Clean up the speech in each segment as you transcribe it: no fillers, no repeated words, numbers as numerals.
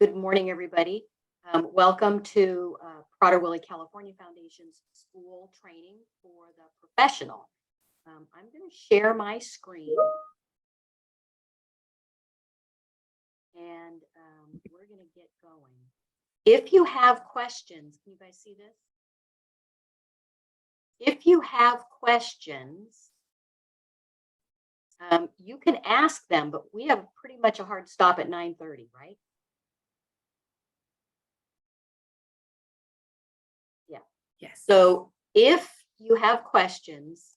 Good morning, everybody. Welcome to Prader-Willi California Foundation's school training for the professional. I'm going to share my screen and we're going to get going. If you have questions, can you guys see this? If you have questions, you can ask them, but we have pretty much a hard stop at 9:30, right? Yeah. Yes. So if you have questions,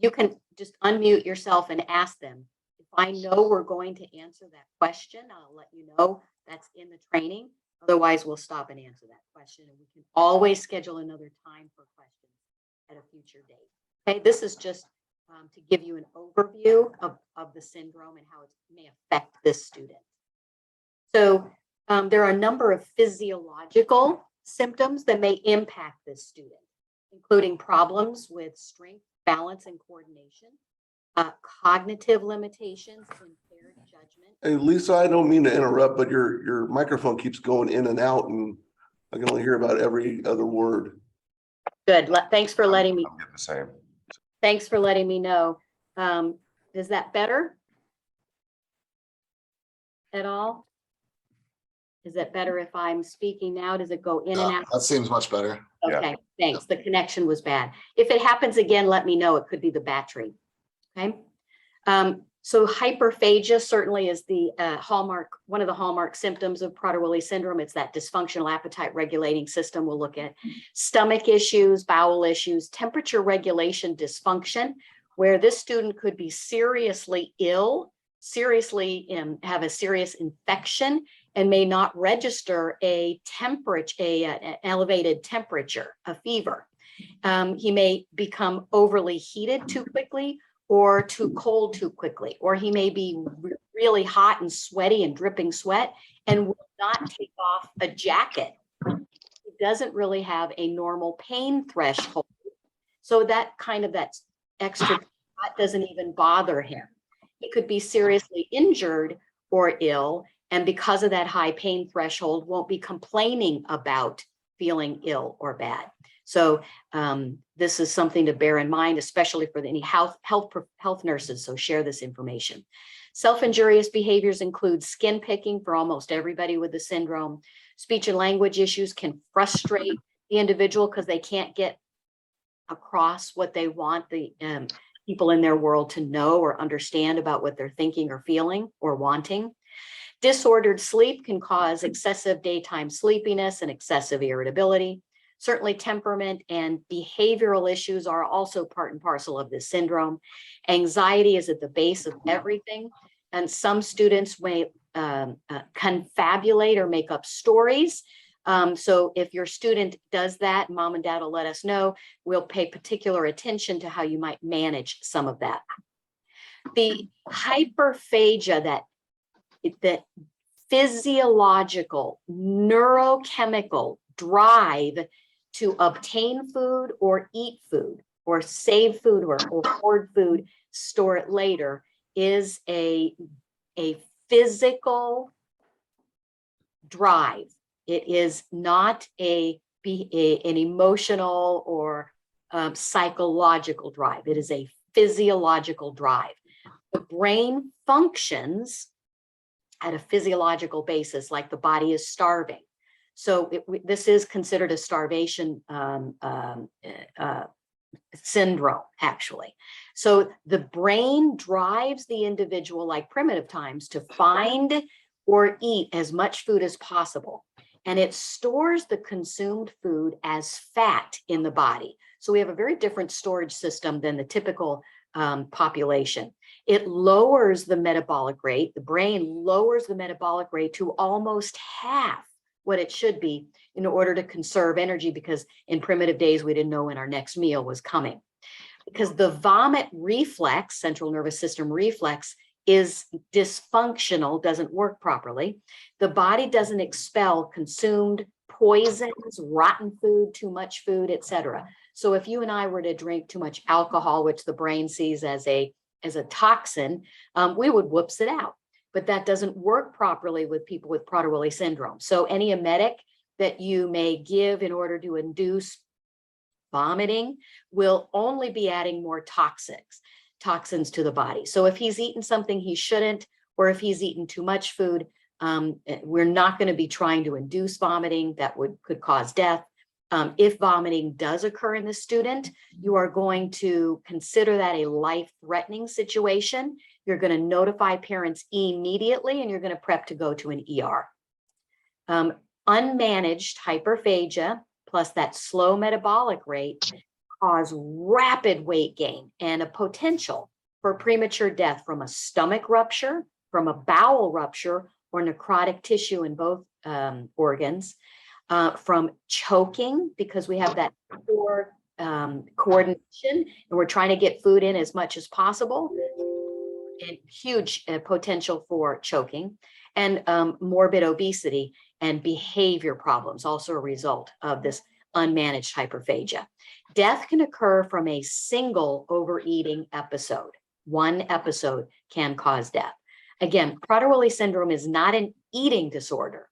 you can just unmute yourself and ask them. If I know we're going to answer that question, I'll let you know that's in the training. Otherwise, we'll stop and answer that question. And we can always schedule another time for questions at a future date. Okay, this is just to give you an overview of the syndrome and how it may affect this student. So there are a number of physiological symptoms that may impact this student, including problems with strength, balance, and coordination, cognitive limitations, impaired judgment. Hey, Lisa, I don't mean to interrupt, but your microphone keeps going in and out, and I can only hear about every other word. Good. Thanks for letting me. I'm getting the same. Thanks for letting me know. Is that better at all? Is it better if I'm speaking now? Does it go in and out? That seems much better. Okay, thanks. The connection was bad. If it happens again, let me know. It could be the battery. Okay. So hyperphagia certainly is the one of the hallmark symptoms of Prader-Willi syndrome. It's that dysfunctional appetite regulating system. We'll look at stomach issues, bowel issues, temperature regulation dysfunction, where this student could be seriously ill, seriously have a serious infection, and may not register an elevated temperature, a fever. He may become overly heated too quickly or too cold too quickly, or he may be really hot and sweaty and dripping sweat and will not take off a jacket. He doesn't really have a normal pain threshold. So that extra doesn't even bother him. He could be seriously injured or ill, and because of that high pain threshold, won't be complaining about feeling ill or bad. So this is something to bear in mind, especially for any health nurses. So share this information. Self-injurious behaviors include skin picking for almost everybody with the syndrome. Speech and language issues can frustrate the individual because they can't get across what they want the people in their world to know or understand about what they're thinking or feeling or wanting. Disordered sleep can cause excessive daytime sleepiness and excessive irritability. Certainly temperament and behavioral issues are also part and parcel of this syndrome. Anxiety is at the base of everything. And some students may confabulate or make up stories. So if your student does that, mom and dad will let us know. We'll pay particular attention to how you might manage some of that. The hyperphagia, that physiological, neurochemical drive to obtain food or eat food or save food or hoard food, store it later, is a physical drive. It is not an emotional or psychological drive. It is a physiological drive. The brain functions at a physiological basis, like the body is starving. So this is considered a starvation syndrome, actually. So the brain drives the individual, like primitive times, to find or eat as much food as possible. And it stores the consumed food as fat in the body. So we have a very different storage system than the typical population. It lowers the metabolic rate. The brain lowers the metabolic rate to almost half what it should be in order to conserve energy, because in primitive days, we didn't know when our next meal was coming. Because the vomit reflex, central nervous system reflex, is dysfunctional, doesn't work properly. The body doesn't expel consumed poisons, rotten food, too much food, etc. So if you and I were to drink too much alcohol, which the brain sees as a toxin, we would whoops it out. but that doesn't work properly with people with Prader-Willi syndrome. So any emetic that you may give in order to induce vomiting will only be adding more toxins to the body. So if he's eaten something he shouldn't, or if he's eaten too much food, we're not going to be trying to induce vomiting that could cause death. If vomiting does occur in the student, you are going to consider that a life-threatening situation. You're going to notify parents immediately, and you're going to prep to go to an ER. Unmanaged hyperphagia plus that slow metabolic rate cause rapid weight gain and a potential for premature death from a stomach rupture, from a bowel rupture, or necrotic tissue in both organs, from choking, because we have that poor coordination and we're trying to get food in as much as possible, and huge potential for choking, and morbid obesity and behavior problems, also a result of this unmanaged hyperphagia. Death can occur from a single overeating episode. One episode can cause death. Again, Prader-Willi syndrome is not an eating disorder.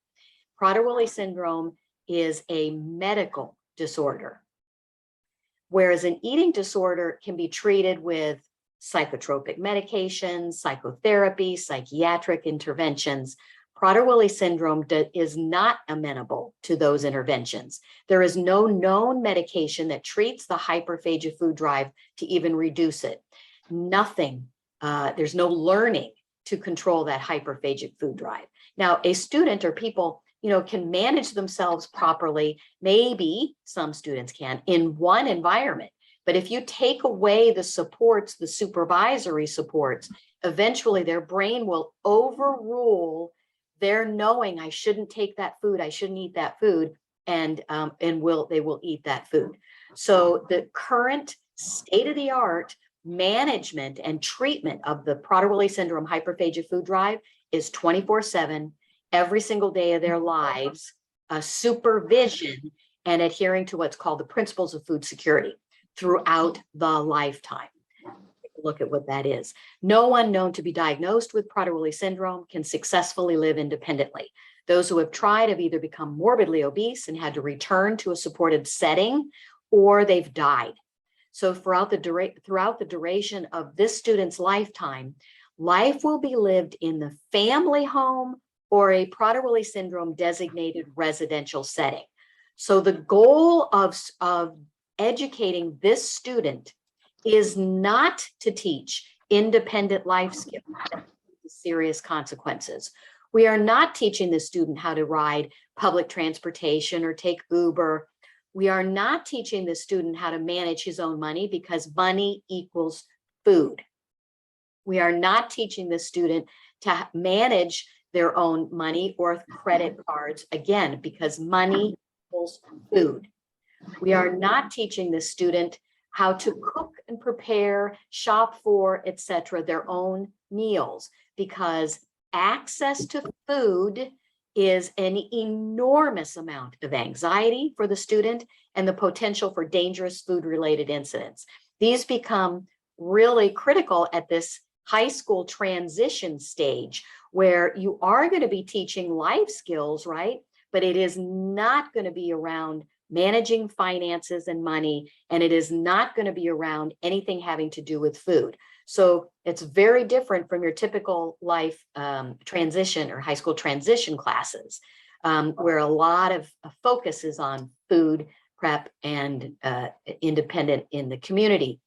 Prader-Willi syndrome is a medical disorder, whereas an eating disorder can be treated with psychotropic medications, psychotherapy, psychiatric interventions. Prader-Willi syndrome is not amenable to those interventions. There is no known medication that treats the hyperphagia food drive to even reduce it. Nothing, there's no learning to control that hyperphagic food drive. Now, a student or people, can manage themselves properly. Maybe some students can in one environment, but if you take away the supports, the supervisory supports, eventually their brain will overrule their knowing, I shouldn't take that food, I shouldn't eat that food, and they will eat that food. So the current state-of-the-art management and treatment of the Prader-Willi syndrome hyperphagia food drive is 24/7, every single day of their lives, supervision and adhering to what's called the principles of food security throughout the lifetime. Take a look at what that is. No one known to be diagnosed with Prader-Willi syndrome can successfully live independently. Those who have tried have either become morbidly obese and had to return to a supported setting, or they've died. So throughout the duration of this student's lifetime, life will be lived in the family home or a Prader-Willi syndrome designated residential setting. So the goal of educating this student is not to teach independent life skills with serious consequences. We are not teaching the student how to ride public transportation or take Uber. We are not teaching the student how to manage his own money, because money equals food. We are not teaching the student to manage their own money or credit cards, again, because money equals food. We are not teaching the student how to cook and prepare, shop for, etc., their own meals, because access to food is an enormous amount of anxiety for the student and the potential for dangerous food-related incidents. These become really critical at this high school transition stage, where you are going to be teaching life skills, right? But it is not going to be around managing finances and money, and it is not going to be around anything having to do with food. So it's very different from your typical life transition or high school transition classes, where a lot of focus is on food prep and independent in the community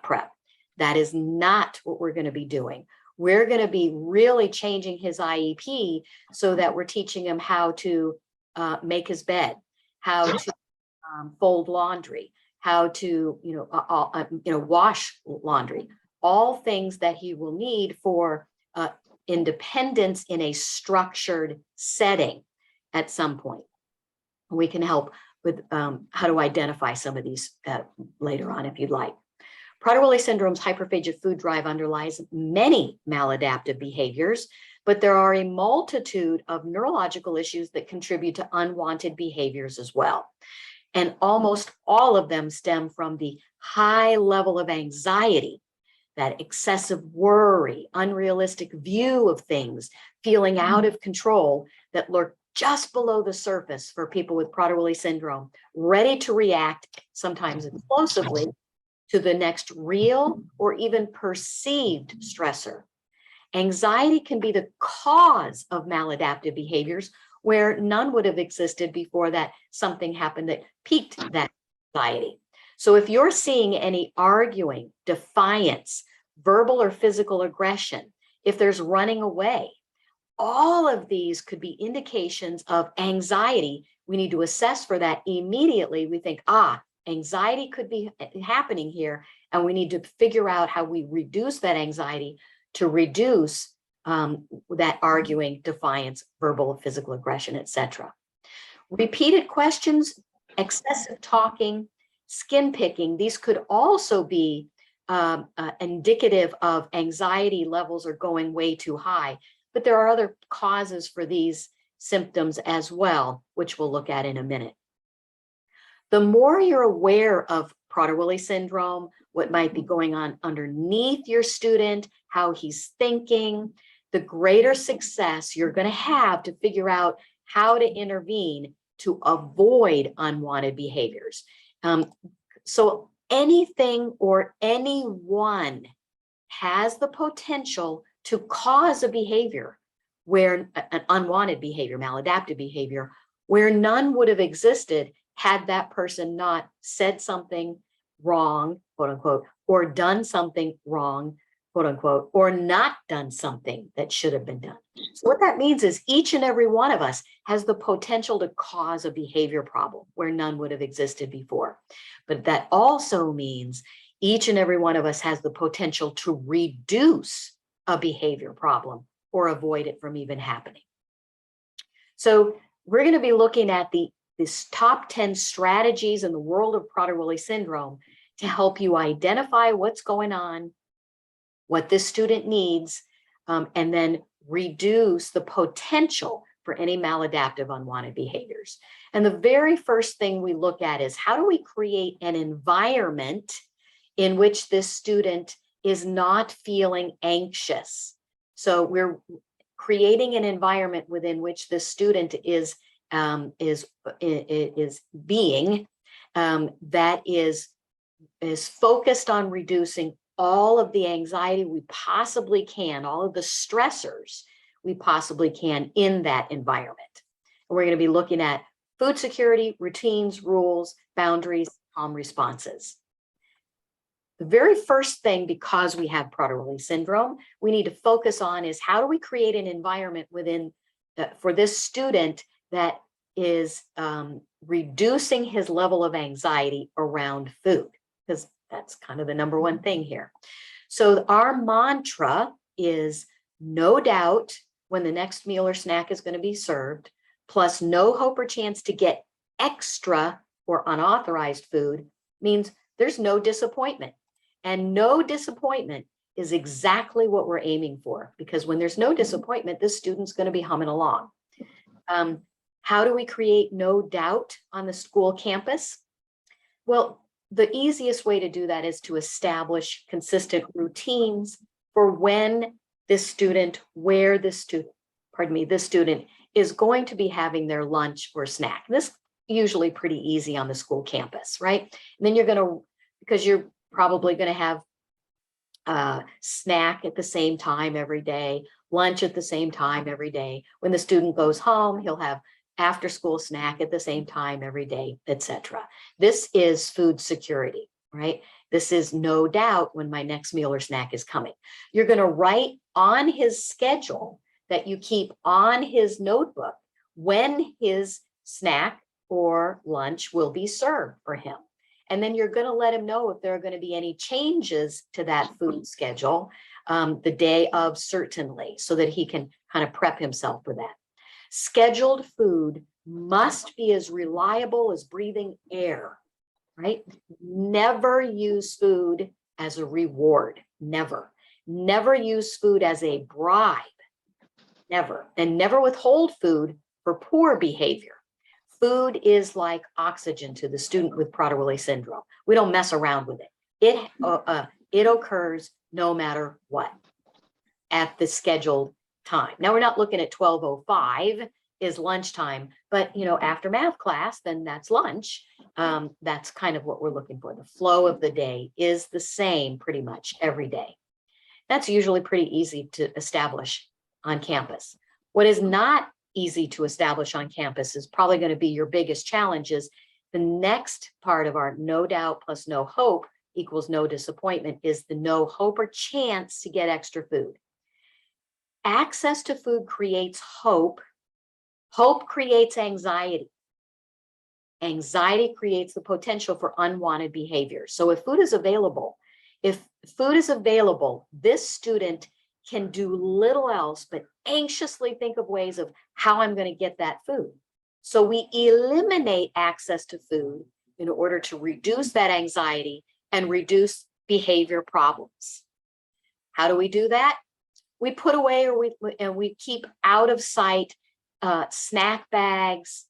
prep. That is not what we're going to be doing. We're going to be really changing his IEP so that we're teaching him how to make his bed, how to fold laundry, how to wash laundry, all things that he will need for independence in a structured setting at some point. We can help with how to identify some of these later on if you'd like. Prader-Willi syndrome's hyperphagic food drive underlies many maladaptive behaviors, but there are a multitude of neurological issues that contribute to unwanted behaviors as well. And almost all of them stem from the high level of anxiety that excessive worry, unrealistic view of things, feeling out of control that lurk just below the surface for people with Prader-Willi syndrome, ready to react, sometimes explosively, to the next real or even perceived stressor. Anxiety can be the cause of maladaptive behaviors where none would have existed before that something happened that piqued that anxiety. So if you're seeing any arguing, defiance, verbal or physical aggression, if there's running away, all of these could be indications of anxiety. We need to assess for that immediately. We think, anxiety could be happening here, and we need to figure out how we reduce that anxiety to reduce that arguing, defiance, verbal, physical aggression, etc. Repeated questions, excessive talking, skin picking, these could also be indicative of anxiety levels are going way too high. But there are other causes for these symptoms as well, which we'll look at in a minute. The more you're aware of Prader-Willi syndrome, what might be going on underneath your student, how he's thinking, the greater success you're going to have to figure out how to intervene to avoid unwanted behaviors. So anything or anyone has the potential to cause a behavior where an unwanted behavior, maladaptive behavior, where none would have existed had that person not said something wrong, quote unquote, or done something wrong, quote unquote, or not done something that should have been done. So what that means is each and every one of us has the potential to cause a behavior problem where none would have existed before. But that also means each and every one of us has the potential to reduce a behavior problem or avoid it from even happening. So we're going to be looking at this top 10 strategies in the world of Prader-Willi syndrome to help you identify what's going on, what this student needs, and then reduce the potential for any maladaptive unwanted behaviors. And the very first thing we look at is how do we create an environment in which this student is not feeling anxious. So we're creating an environment within which the student is being that is focused on reducing all of the anxiety we possibly can, all of the stressors we possibly can in that environment. And we're going to be looking at food security, routines, rules, boundaries, calm responses. The very first thing, because we have Prader-Willi syndrome, we need to focus on is how do we create an environment within for this student that is reducing his level of anxiety around food, because that's kind of the number one thing here. So our mantra is no doubt when the next meal or snack is going to be served, plus no hope or chance to get extra or unauthorized food means there's no disappointment. And no disappointment is exactly what we're aiming for, because when there's no disappointment, this student's going to be humming along. How do we create no doubt on the school campus? Well, the easiest way to do that is to establish consistent routines for when this student, where this student is going to be having their lunch or snack. This is usually pretty easy on the school campus, right? And then you're going to, because you're probably going to have snack at the same time every day, lunch at the same time every day. When the student goes home, he'll have after school snack at the same time every day, etc. This is food security, right? This is no doubt when my next meal or snack is coming. You're going to write on his schedule that you keep on his notebook when his snack or lunch will be served for him. And then you're going to let him know if there are going to be any changes to that food schedule the day of, certainly, so that he can kind of prep himself for that. Scheduled food must be as reliable as breathing air, right? Never use food as a reward. Never. Never use food as a bribe. Never. And never withhold food for poor behavior. Food is like oxygen to the student with Prader-Willi syndrome. We don't mess around with it. It occurs no matter what at the scheduled time. Now, we're not looking at 12:05 is lunchtime, but after math class, then that's lunch. That's kind of what we're looking for. The flow of the day is the same pretty much every day. That's usually pretty easy to establish on campus. What is not easy to establish on campus is probably going to be your biggest challenges. The next part of our no doubt plus no hope equals no disappointment is the no hope or chance to get extra food. Access to food creates hope. Hope creates anxiety. Anxiety creates the potential for unwanted behavior. So if food is available, this student can do little else but anxiously think of ways of how I'm going to get that food. So we eliminate access to food in order to reduce that anxiety and reduce behavior problems. How do we do that? We put away we keep out of sight snack bags,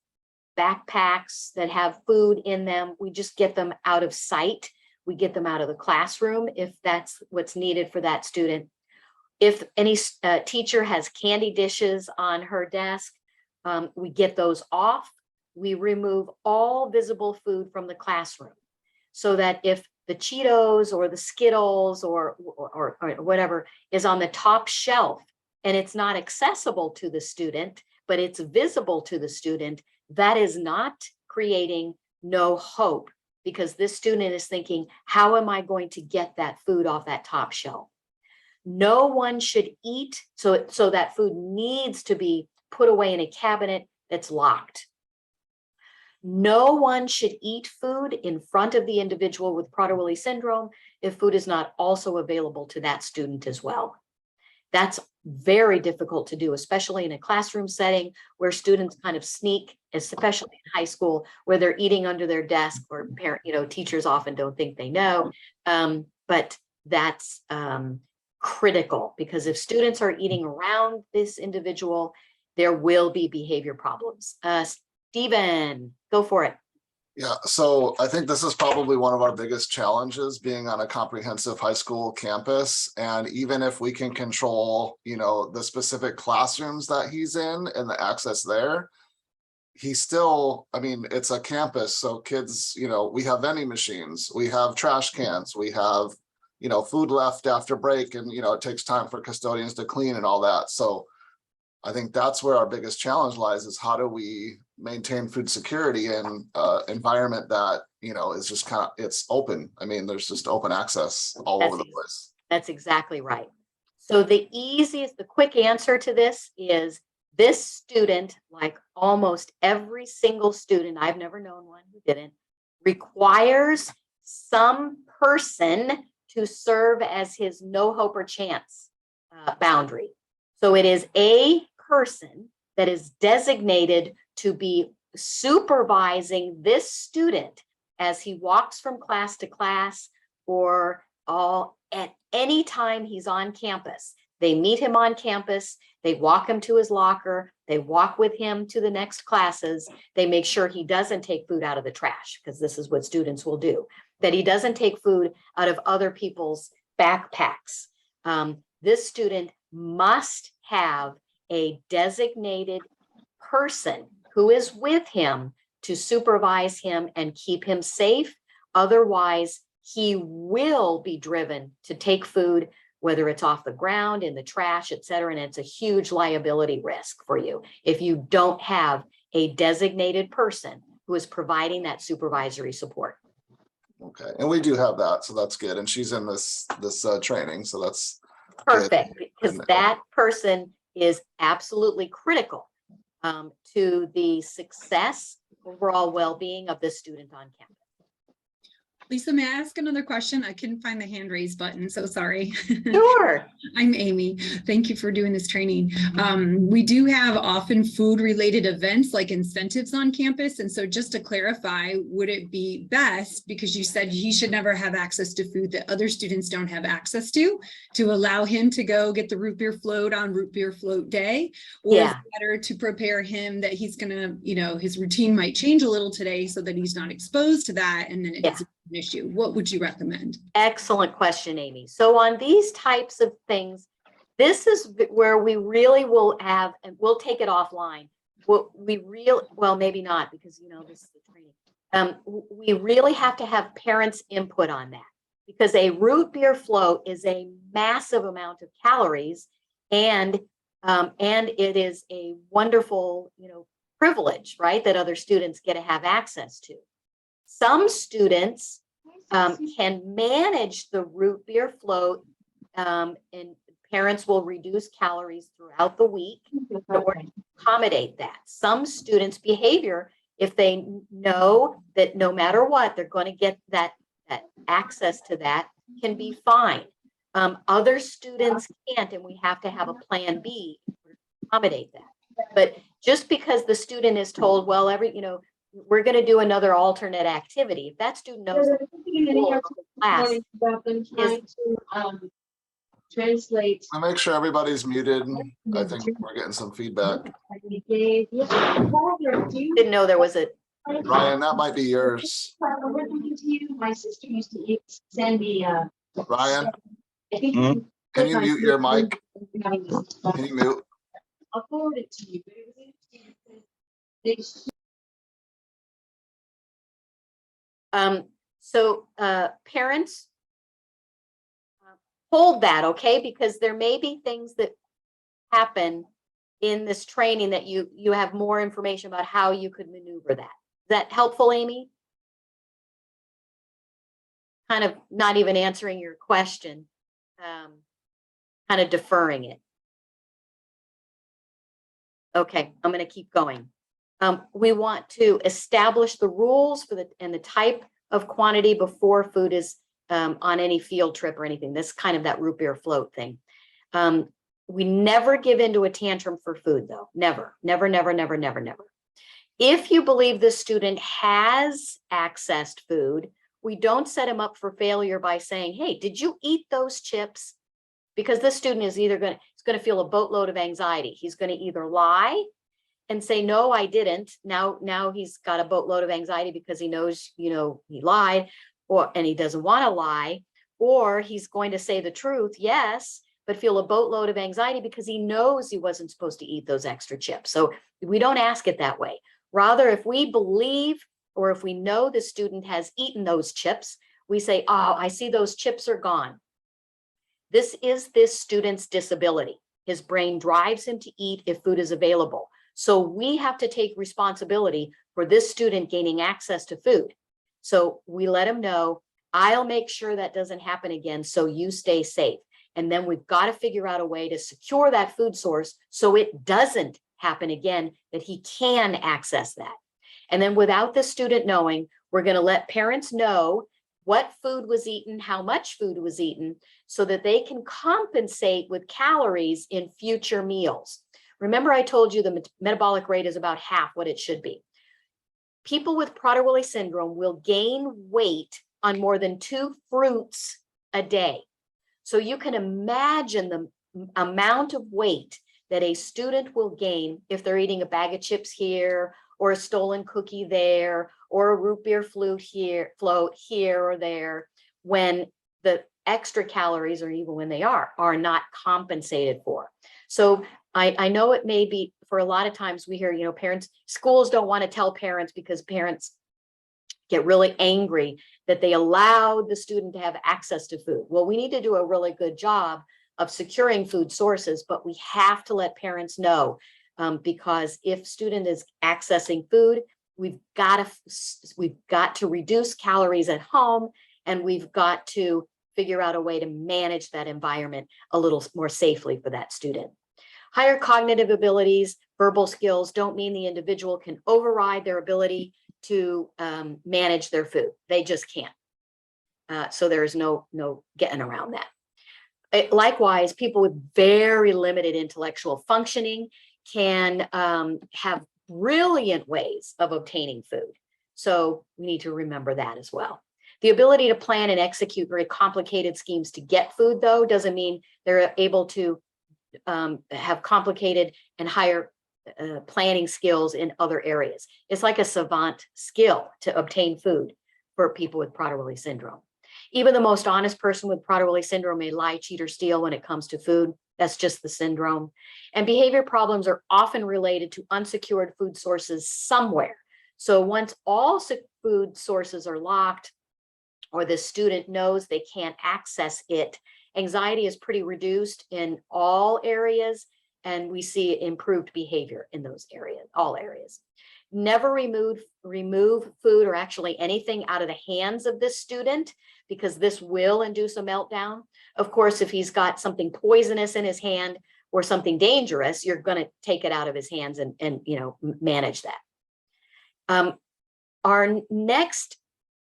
backpacks that have food in them. We just get them out of sight. We get them out of the classroom if that's what's needed for that student. If any teacher has candy dishes on her desk, we get those off. We remove all visible food from the classroom so that if the Cheetos or the Skittles or whatever is on the top shelf and it's not accessible to the student, but it's visible to the student, that is not creating no hope, because this student is thinking, how am I going to get that food off that top shelf? No one should eat, so that food needs to be put away in a cabinet that's locked. No one should eat food in front of the individual with Prader-Willi syndrome if food is not also available to that student as well. That's very difficult to do, especially in a classroom setting where students kind of sneak, especially in high school, where they're eating under their desk, or teachers often don't think they know. But that's critical, because if students are eating around this individual, there will be behavior problems. Stephen, go for it. Yeah, so I think this is probably one of our biggest challenges, being on a comprehensive high school campus. And even if we can control, the specific classrooms that he's in and the access there, he's still, it's a campus. So kids, we have vending machines, we have trash cans, we have, food left after break, and, it takes time for custodians to clean and all that. So I think that's where our biggest challenge lies, is how do we maintain food security in an environment that, is just it's open. There's just open access all over the place. That's exactly right. So the quick answer to this is, this student, like almost every single student, I've never known one who didn't, requires some person to serve as his no hope or chance boundary. So it is a person that is designated to be supervising this student as he walks from class to class, or at any time he's on campus. They meet him on campus, they walk him to his locker, they walk with him to the next classes, they make sure he doesn't take food out of the trash, because this is what students will do, that he doesn't take food out of other people's backpacks. This student must have a designated person who is with him to supervise him and keep him safe. Otherwise, he will be driven to take food, whether it's off the ground, in the trash, et cetera. And it's a huge liability risk for you if you don't have a designated person who is providing that supervisory support. Okay, and we do have that, so that's good. And she's in this training, so that's perfect, because that person is absolutely critical to the success, overall well-being of the student on campus. Lisa, may I ask another question? I couldn't find the hand raise button, so sorry. Sure. I'm Amy. Thank you for doing this training. We do have often food related events like incentives on campus. And so just to clarify, would it be best, because you said he should never have access to food that other students don't have access to allow him to go get the root beer float on root beer float day? Or is it better to prepare him that he's gonna, his routine might change a little today so that he's not exposed to that, and then it doesn't an issue, what would you recommend? Excellent question, Amy. So on these types of things, this is where we really will have, and we'll take it offline. Well, maybe not, because this is the training. We really have to have parents' input on that, because a root beer float is a massive amount of calories, and it is a wonderful, privilege, right, that other students get to have access to. Some students can manage the root beer float, and parents will reduce calories throughout the week in order to accommodate that. Some students' behavior, if they know that no matter what, they're going to get that access to that, can be fine. Other students can't, and we have to have a plan B to accommodate that. But just because the student is told, well, we're going to do another alternate activity, if that student knows class is translate. I make sure everybody's muted. I think we're getting some feedback. didn't know there was a Ryan, that might be yours. My sister used to send me Ryan, I think can you mute your mic? Can you mute? I'll forward it to you. But it was interesting. So parents, hold that, okay? Because there may be things that happen in this training that you have more information about how you could maneuver that. Is that helpful, Amy? Kind of not even answering your question, kind of deferring it. Okay, I'm going to keep going. We want to establish the rules for the type of quantity before food is on any field trip or anything. This is kind of that root beer float thing. We never give into a tantrum for food, though. Never, never, never, never, never, never. If you believe the student has accessed food, we don't set him up for failure by saying, hey, did you eat those chips? Because this student is either going to feel a boatload of anxiety. He's going to either lie and say, no, I didn't. Now he's got a boatload of anxiety because he knows, he lied, and he doesn't want to lie, or he's going to say the truth, yes, but feel a boatload of anxiety because he knows he wasn't supposed to eat those extra chips. So we don't ask it that way. Rather, if we believe, or if we know the student has eaten those chips, we say, oh, I see those chips are gone. This is this student's disability. His brain drives him to eat if food is available. So we have to take responsibility for this student gaining access to food. So we let him know, I'll make sure that doesn't happen again, so you stay safe. And then we've got to figure out a way to secure that food source so it doesn't happen again, that he can access that. And then without the student knowing, we're going to let parents know what food was eaten, how much food was eaten, so that they can compensate with calories in future meals. Remember, I told you the metabolic rate is about half what it should be. People with Prader-Willi syndrome will gain weight on more than 2 fruits a day. So you can imagine the amount of weight that a student will gain if they're eating a bag of chips here, or a stolen cookie there, or a root beer float here or there, when the extra calories, or even when they are not compensated for. So I know it may be, for a lot of times we hear, parents, schools don't want to tell parents because parents get really angry that they allowed the student to have access to food. Well, we need to do a really good job of securing food sources, but we have to let parents know, because if student is accessing food, we've got to reduce calories at home, and we've got to figure out a way to manage that environment a little more safely for that student. Higher cognitive abilities, verbal skills don't mean the individual can override their ability to manage their food. They just can't. So there's no getting around that. Likewise, people with very limited intellectual functioning can have brilliant ways of obtaining food. So we need to remember that as well. The ability to plan and execute very complicated schemes to get food, though, doesn't mean they're able to have complicated and higher planning skills in other areas. It's like a savant skill to obtain food. for people with Prader-Willi syndrome. Even the most honest person with Prader-Willi syndrome may lie, cheat, or steal when it comes to food. That's just the syndrome. And behavior problems are often related to unsecured food sources somewhere. So once all food sources are locked, or the student knows they can't access it, anxiety is pretty reduced in all areas, and we see improved behavior in those areas, all areas. Never remove food or actually anything out of the hands of this student, because this will induce a meltdown. Of course, if he's got something poisonous in his hand or something dangerous, you're going to take it out of his hands and manage that. Our next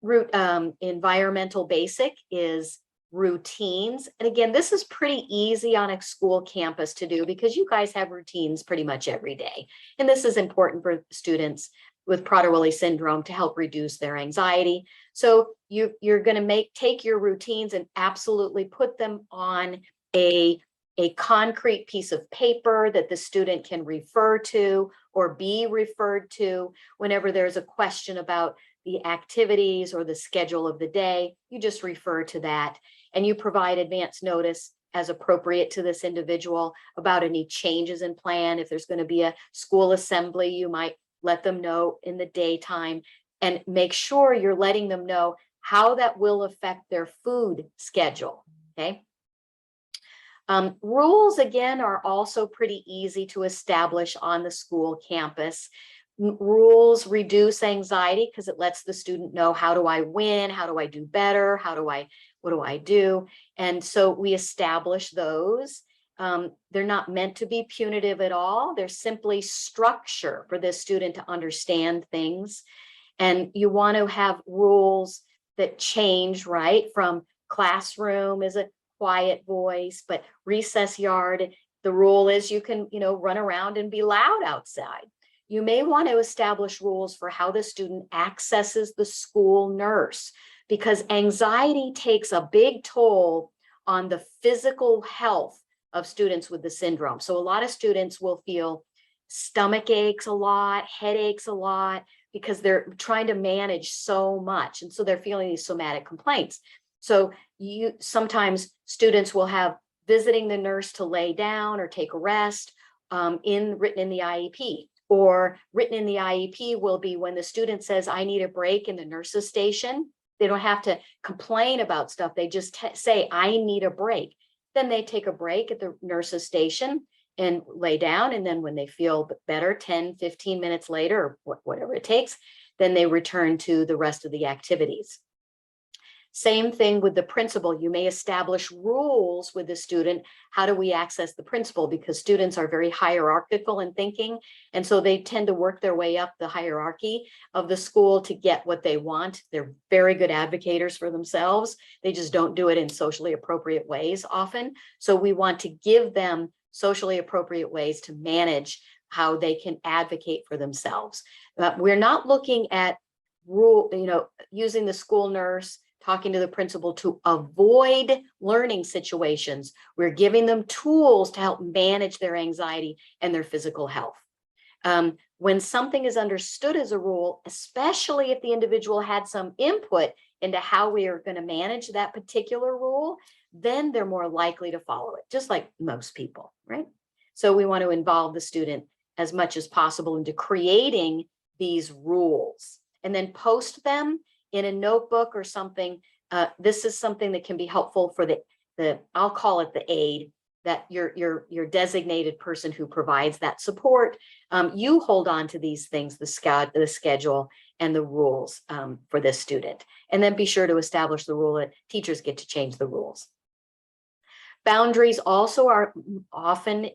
environmental basic is routines. And again, this is pretty easy on a school campus to do because you guys have routines pretty much every day. And this is important for students with Prader-Willi syndrome to help reduce their anxiety. So you're going to take your routines and absolutely put them on a concrete piece of paper that the student can refer to or be referred to whenever there's a question about the activities or the schedule of the day. You just refer to that, and you provide advance notice as appropriate to this individual about any changes in plan. If there's going to be a school assembly, you might let them know in the daytime, and make sure you're letting them know how that will affect their food schedule. Okay. Rules, again, are also pretty easy to establish on the school campus. Rules reduce anxiety because it lets the student know, how do I win? How do I do better? What do I do? And so we establish those. They're not meant to be punitive at all. They're simply structure for this student to understand things. And you want to have rules that change, right? From classroom is a quiet voice, but recess yard, the rule is you can, run around and be loud outside. You may want to establish rules for how the student accesses the school nurse, because anxiety takes a big toll on the physical health of students with the syndrome. So a lot of students will feel stomach aches a lot, headaches a lot, because they're trying to manage so much. And so they're feeling these somatic complaints. So sometimes students will have visiting the nurse to lay down or take a rest written in the IEP. Or written in the IEP will be when the student says, I need a break in the nurse's station. They don't have to complain about stuff. They just say, I need a break. Then they take a break at the nurse's station and lay down. And then when they feel better, 10, 15 minutes later, or whatever it takes, then they return to the rest of the activities. Same thing with the principal. You may establish rules with the student. How do we access the principal? Because students are very hierarchical in thinking. And so they tend to work their way up the hierarchy of the school to get what they want. They're very good advocates for themselves. They just don't do it in socially appropriate ways often. So we want to give them socially appropriate ways to manage how they can advocate for themselves. We're not looking at using the school nurse, talking to the principal to avoid learning situations. We're giving them tools to help manage their anxiety and their physical health. When something is understood as a rule, especially if the individual had some input into how we are going to manage that particular rule, then they're more likely to follow it, just like most people, right? So we want to involve the student as much as possible into creating these rules and then post them in a notebook or something. This is something that can be helpful for I'll call it the aide, that your designated person who provides that support. You hold on to these things, the schedule and the rules for this student, and then be sure to establish the rule that teachers get to change the rules. Boundaries also are often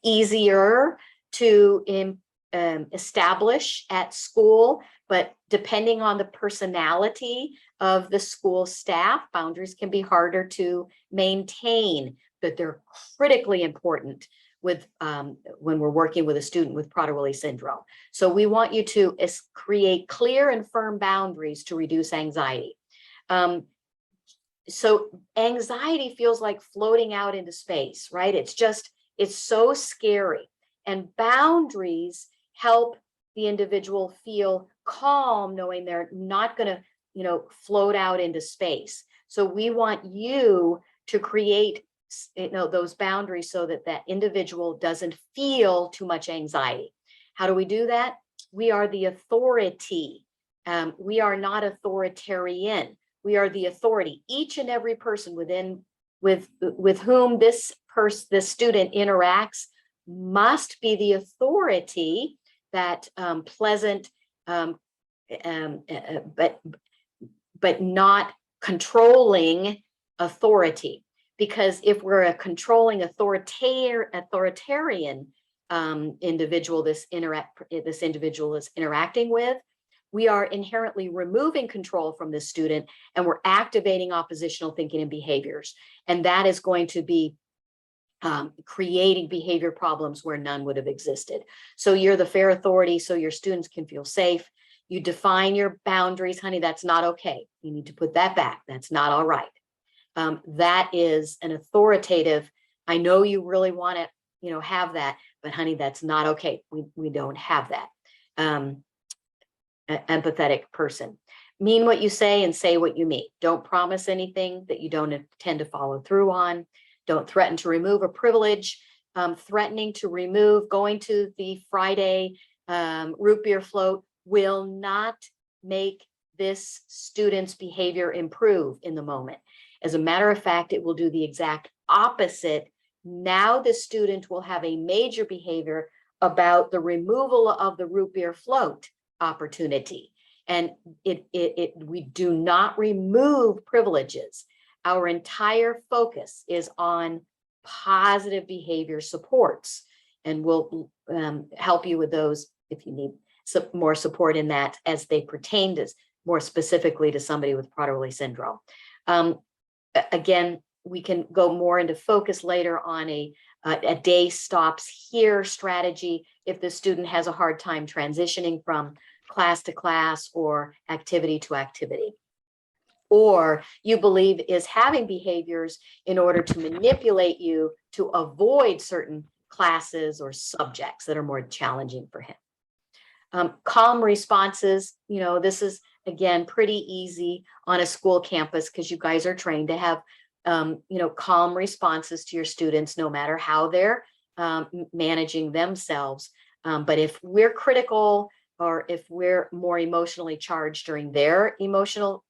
easier to establish at school, but depending on the personality of the school staff, boundaries can be harder to maintain, but they're critically important with when we're working with a student with Prader-Willi syndrome. So we want you to create clear and firm boundaries to reduce anxiety. So anxiety feels like floating out into space, right? It's so scary. And boundaries help the individual feel calm, knowing they're not going to, you know, float out into space. So we want you to create, you know, those boundaries so that that individual doesn't feel too much anxiety. How do we do that? We are the authority. We are not authoritarian. We are the authority. Each and every person with whom this student interacts must be the authority, that pleasant, but not controlling authority. Because if we're a controlling authoritarian individual, this individual is interacting with, we are inherently removing control from this student, and we're activating oppositional thinking and behaviors. And that is going to be creating behavior problems where none would have existed. So you're the fair authority, so your students can feel safe. You define your boundaries, honey, that's not okay. You need to put that back. That's not all right. That is an authoritative, I know you really want to, you know, have that, but honey, that's not okay. We don't have that. Empathetic person. Mean what you say and say what you mean. Don't promise anything that you don't intend to follow through on. Don't threaten to remove a privilege. Threatening to remove going to the Friday root beer float will not make this student's behavior improve in the moment. As a matter of fact, it will do the exact opposite. Now the student will have a major behavior about the removal of the root beer float opportunity. And we do not remove privileges. Our entire focus is on positive behavior supports, and we'll help you with those if you need some more support in that as they pertain to more specifically to somebody with Prader-Willi syndrome. Again, we can go more into focus later on a day stops here strategy if the student has a hard time transitioning from class to class or activity to activity, or you believe is having behaviors in order to manipulate you to avoid certain classes or subjects that are more challenging for him. Calm responses, you know, this is again pretty easy on a school campus because you guys are trained to have you know, calm responses to your students no matter how they're managing themselves. But if we're critical, or if we're more emotionally charged during their emotional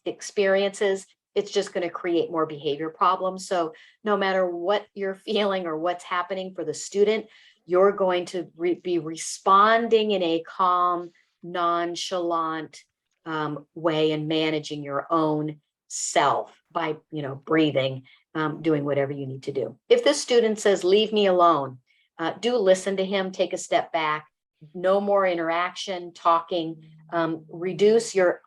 experiences, it's just going to create more behavior problems. So no matter what you're feeling or what's happening for the student, you're going to be responding in a calm, nonchalant way and managing your own self by, you know, breathing, doing whatever you need to do. If this student says, leave me alone, do listen to him, take a step back, no more interaction, talking, reduce your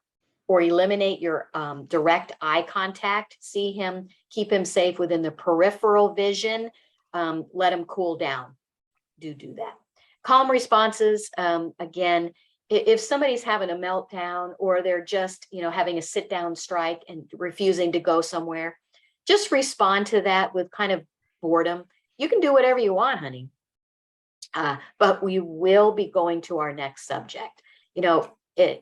or eliminate your direct eye contact, see him, keep him safe within the peripheral vision, let him cool down, do that. Calm responses, again, if somebody's having a meltdown or they're just, you know, having a sit down strike and refusing to go somewhere, just respond to that with kind of boredom. You can do whatever you want, honey. But we will be going to our next subject. You know,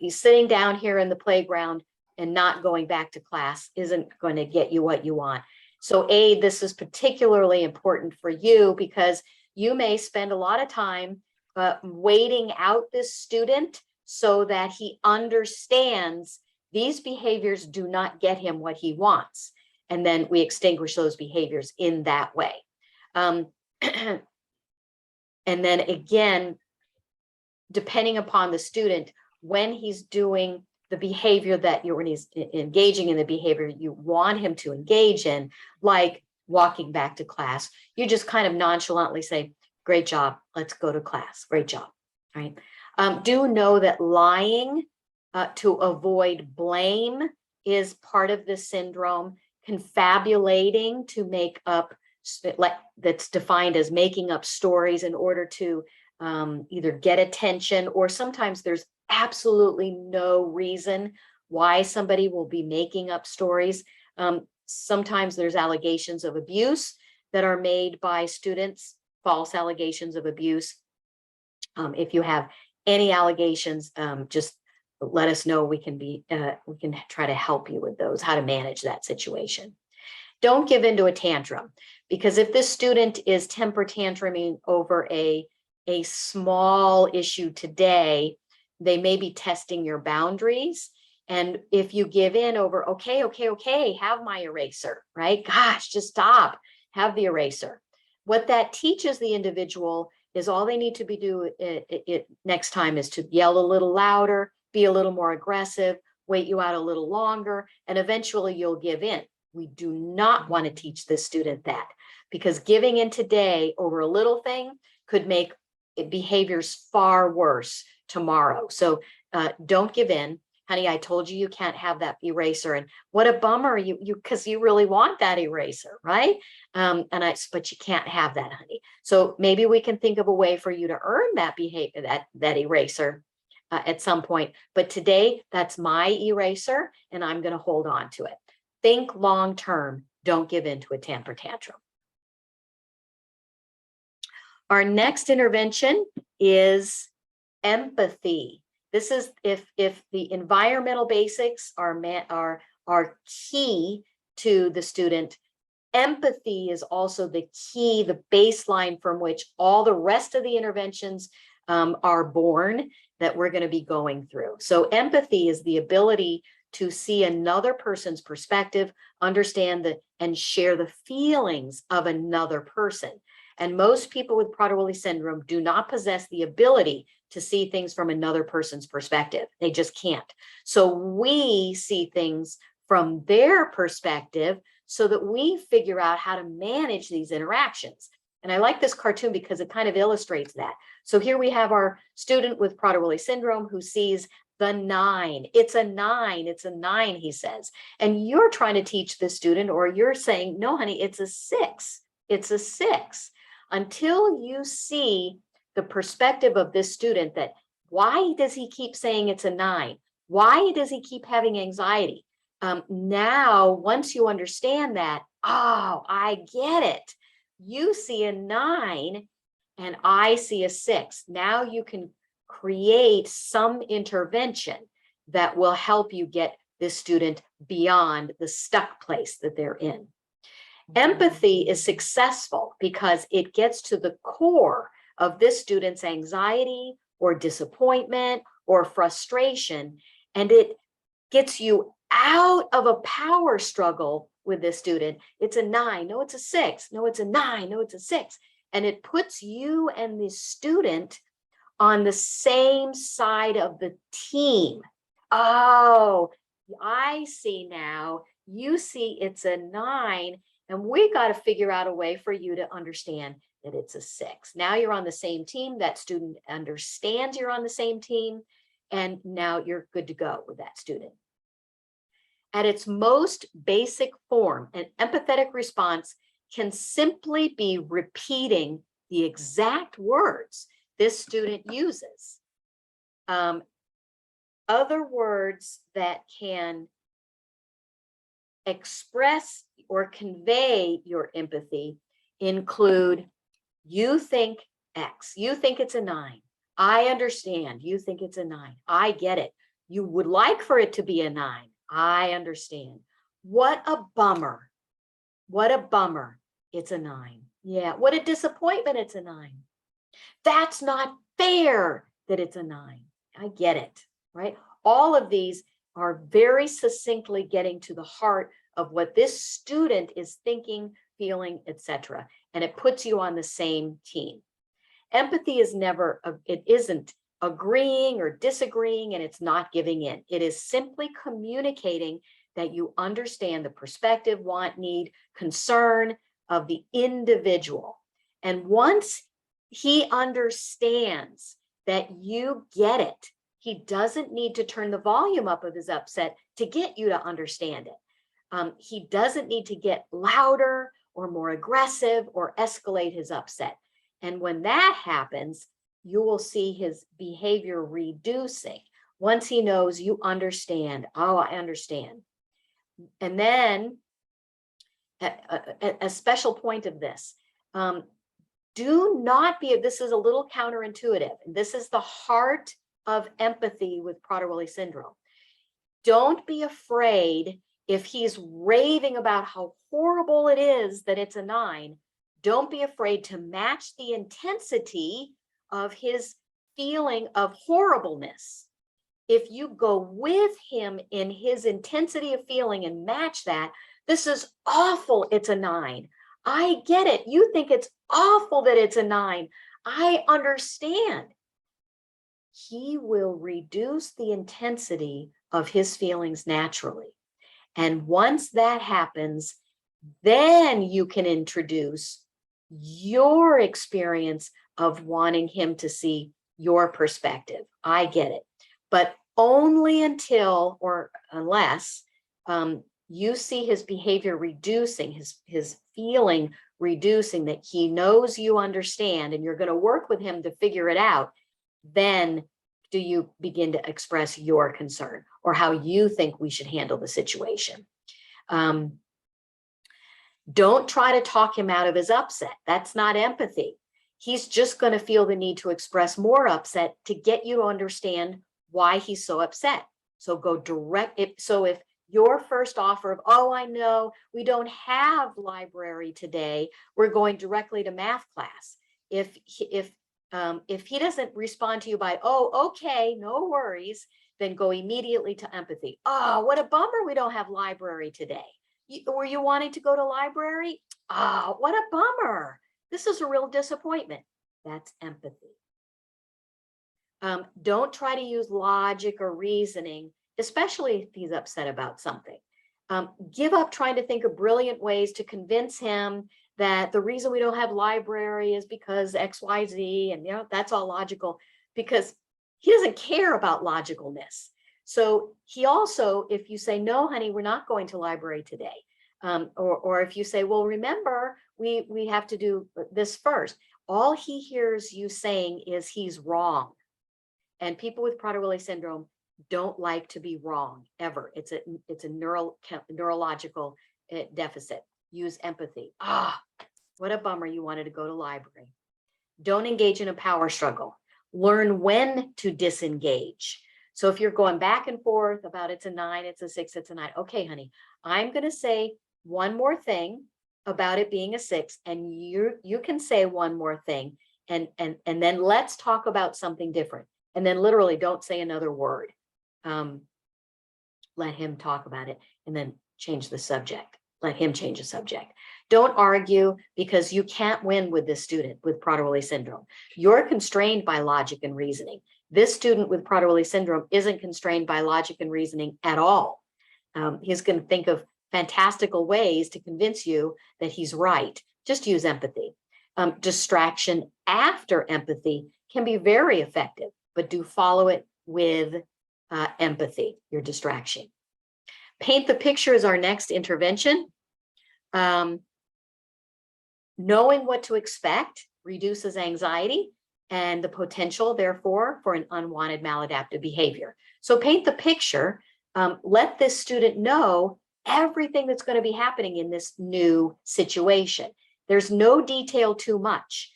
sitting down here in the playground and not going back to class isn't going to get you what you want. So this is particularly important for you because you may spend a lot of time waiting out this student so that he understands these behaviors do not get him what he wants. And then we extinguish those behaviors in that way. And then again, depending upon the student, when he's doing the behavior when he's engaging in the behavior you want him to engage in, like walking back to class, you just kind of nonchalantly say, great job, let's go to class, great job, right? Do know that lying to avoid blame is part of this syndrome. Confabulating to make up, like that's defined as making up stories in order to either get attention, or sometimes there's absolutely no reason why somebody will be making up stories. Sometimes there's allegations of abuse that are made by students, false allegations of abuse. If you have Any allegations, just let us know. We can try to help you with those, how to manage that situation. Don't give into a tantrum, because if this student is temper tantruming over a small issue today, they may be testing your boundaries. And if you give in over, okay, have my eraser, right? Gosh, just stop, have the eraser. What that teaches the individual is all they need to be doing next time is to yell a little louder, be a little more aggressive, wait you out a little longer, and eventually you'll give in. We do not want to teach this student that, because giving in today over a little thing could make behaviors far worse tomorrow. So don't give in. Honey, I told you can't have that eraser, and what a bummer, because you really want that eraser, right? But you can't have that, honey. So maybe we can think of a way for you to earn that behavior, that eraser at some point. But today, that's my eraser, and I'm going to hold on to it. Think long term. Don't give in to a temper tantrum. Our next intervention is empathy. This is if the environmental basics are key to the student, empathy is also the key, the baseline from which all the rest of the interventions are born that we're going to be going through. So empathy is the ability to see another person's perspective, understand and share the feelings of another person. And most people with Prader-Willi syndrome do not possess the ability to see things from another person's perspective. They just can't. So we see things from their perspective so that we figure out how to manage these interactions. And I like this cartoon because it kind of illustrates that. So here we have our student with Prader-Willi syndrome who sees the 9. It's a 9. It's a 9, he says. And you're trying to teach the student, or you're saying, no, honey, it's a 6. It's a 6. Until you see the perspective of this student, that why does he keep saying it's a 9? Why does he keep having anxiety? Now, once you understand that, oh, I get it. You see a 9 and I see a 6. Now you can create some intervention that will help you get this student beyond the stuck place that they're in. Empathy is successful because it gets to the core of this student's anxiety or disappointment or frustration, and it gets you out of a power struggle with this student. It's a 9, no, it's a 6, no, it's a 9, no, it's a 6. And it puts you and the student on the same side of the team. Oh, I see now. You see it's a 9, and we got to figure out a way for you to understand that it's a 6. Now you're on the same team. That student understands you're on the same team, and now you're good to go with that student. At its most basic form, an empathetic response can simply be repeating the exact words this student uses. Other words that can express or convey your empathy include, you think X, you think it's a 9. I understand, you think it's a 9. I get it. You would like for it to be a 9. I understand. What a bummer. What a bummer. It's a 9. Yeah, what a disappointment. It's a 9. That's not fair that it's a 9. I get it, right? All of these are very succinctly getting to the heart of what this student is thinking, feeling, etc. And it puts you on the same team. Empathy is never, it isn't agreeing or disagreeing, and it's not giving in. It is simply communicating that you understand the perspective, want, need, concern of the individual. And once he understands that you get it, he doesn't need to turn the volume up of his upset to get you to understand it. He doesn't need to get louder or more aggressive or escalate his upset. And when that happens, you will see his behavior reducing. Once he knows you understand, oh, I understand. And then a special point of this, Do not be, this is a little counterintuitive, and this is the heart of empathy with Prader-Willi syndrome. Don't be afraid if he's raving about how horrible it is that it's a 9. Don't be afraid to match the intensity of his feeling of horribleness. If you go with him in his intensity of feeling and match that, this is awful, it's a 9. I get it. You think it's awful that it's a 9. I understand. He will reduce the intensity of his feelings naturally. And once that happens, then you can introduce your experience of wanting him to see your perspective. I get it. But only until or unless you see his behavior reducing, his feeling reducing, that he knows you understand and you're going to work with him to figure it out, then do you begin to express your concern or how you think we should handle the situation. Don't try to talk him out of his upset. That's not empathy. He's just going to feel the need to express more upset to get you to understand why he's so upset. So go direct. So if your first offer of, oh, I know we don't have library today, we're going directly to math class. If he doesn't respond to you by, oh, okay, no worries, then go immediately to empathy. Oh, what a bummer we don't have library today. Were you wanting to go to library? Oh, what a bummer. This is a real disappointment. That's empathy. Don't try to use logic or reasoning, especially if he's upset about something. Give up trying to think of brilliant ways to convince him that the reason we don't have library is because X, Y, Z, and that's all logical, because he doesn't care about logicalness. So he also, if you say, no, honey, we're not going to library today. Or if you say, well, remember, we have to do this first. All he hears you saying is he's wrong. And people with Prader-Willi syndrome don't like to be wrong ever. It's a neurological deficit. Use empathy. What a bummer you wanted to go to library. Don't engage in a power struggle. Learn when to disengage. So if you're going back and forth about it's a 9, it's a 6, it's a 9. Okay, honey, I'm going to say one more thing about it being a 6, and you can say one more thing, and then let's talk about something different. And then literally don't say another word. Let him talk about it and then change the subject. Let him change the subject. Don't argue, because you can't win with this student with Prader-Willi syndrome. You're constrained by logic and reasoning. This student with Prader-Willi syndrome isn't constrained by logic and reasoning at all. He's going to think of fantastical ways to convince you that he's right. Just use empathy. Distraction after empathy can be very effective, but do follow it with empathy, your distraction. Paint the picture is our next intervention. Knowing what to expect reduces anxiety and the potential, therefore, for an unwanted maladaptive behavior. So paint the picture. Let this student know everything that's going to be happening in this new situation. There's no detail too much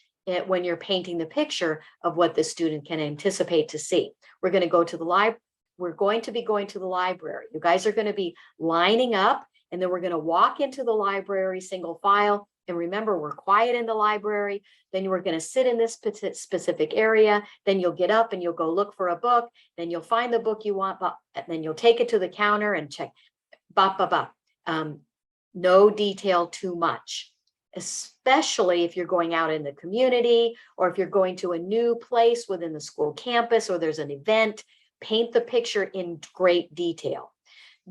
when you're painting the picture of what the student can anticipate to see. We're going to go to the library. We're going to be going to the library. You guys are going to be lining up, and then we're going to walk into the library single file. And remember, we're quiet in the library. Then we're going to sit in this specific area. Then you'll get up and you'll go look for a book. Then you'll find the book you want, and then you'll take it to the counter and check. No detail too much, especially if you're going out in the community or if you're going to a new place within the school campus or there's an event. Paint the picture in great detail.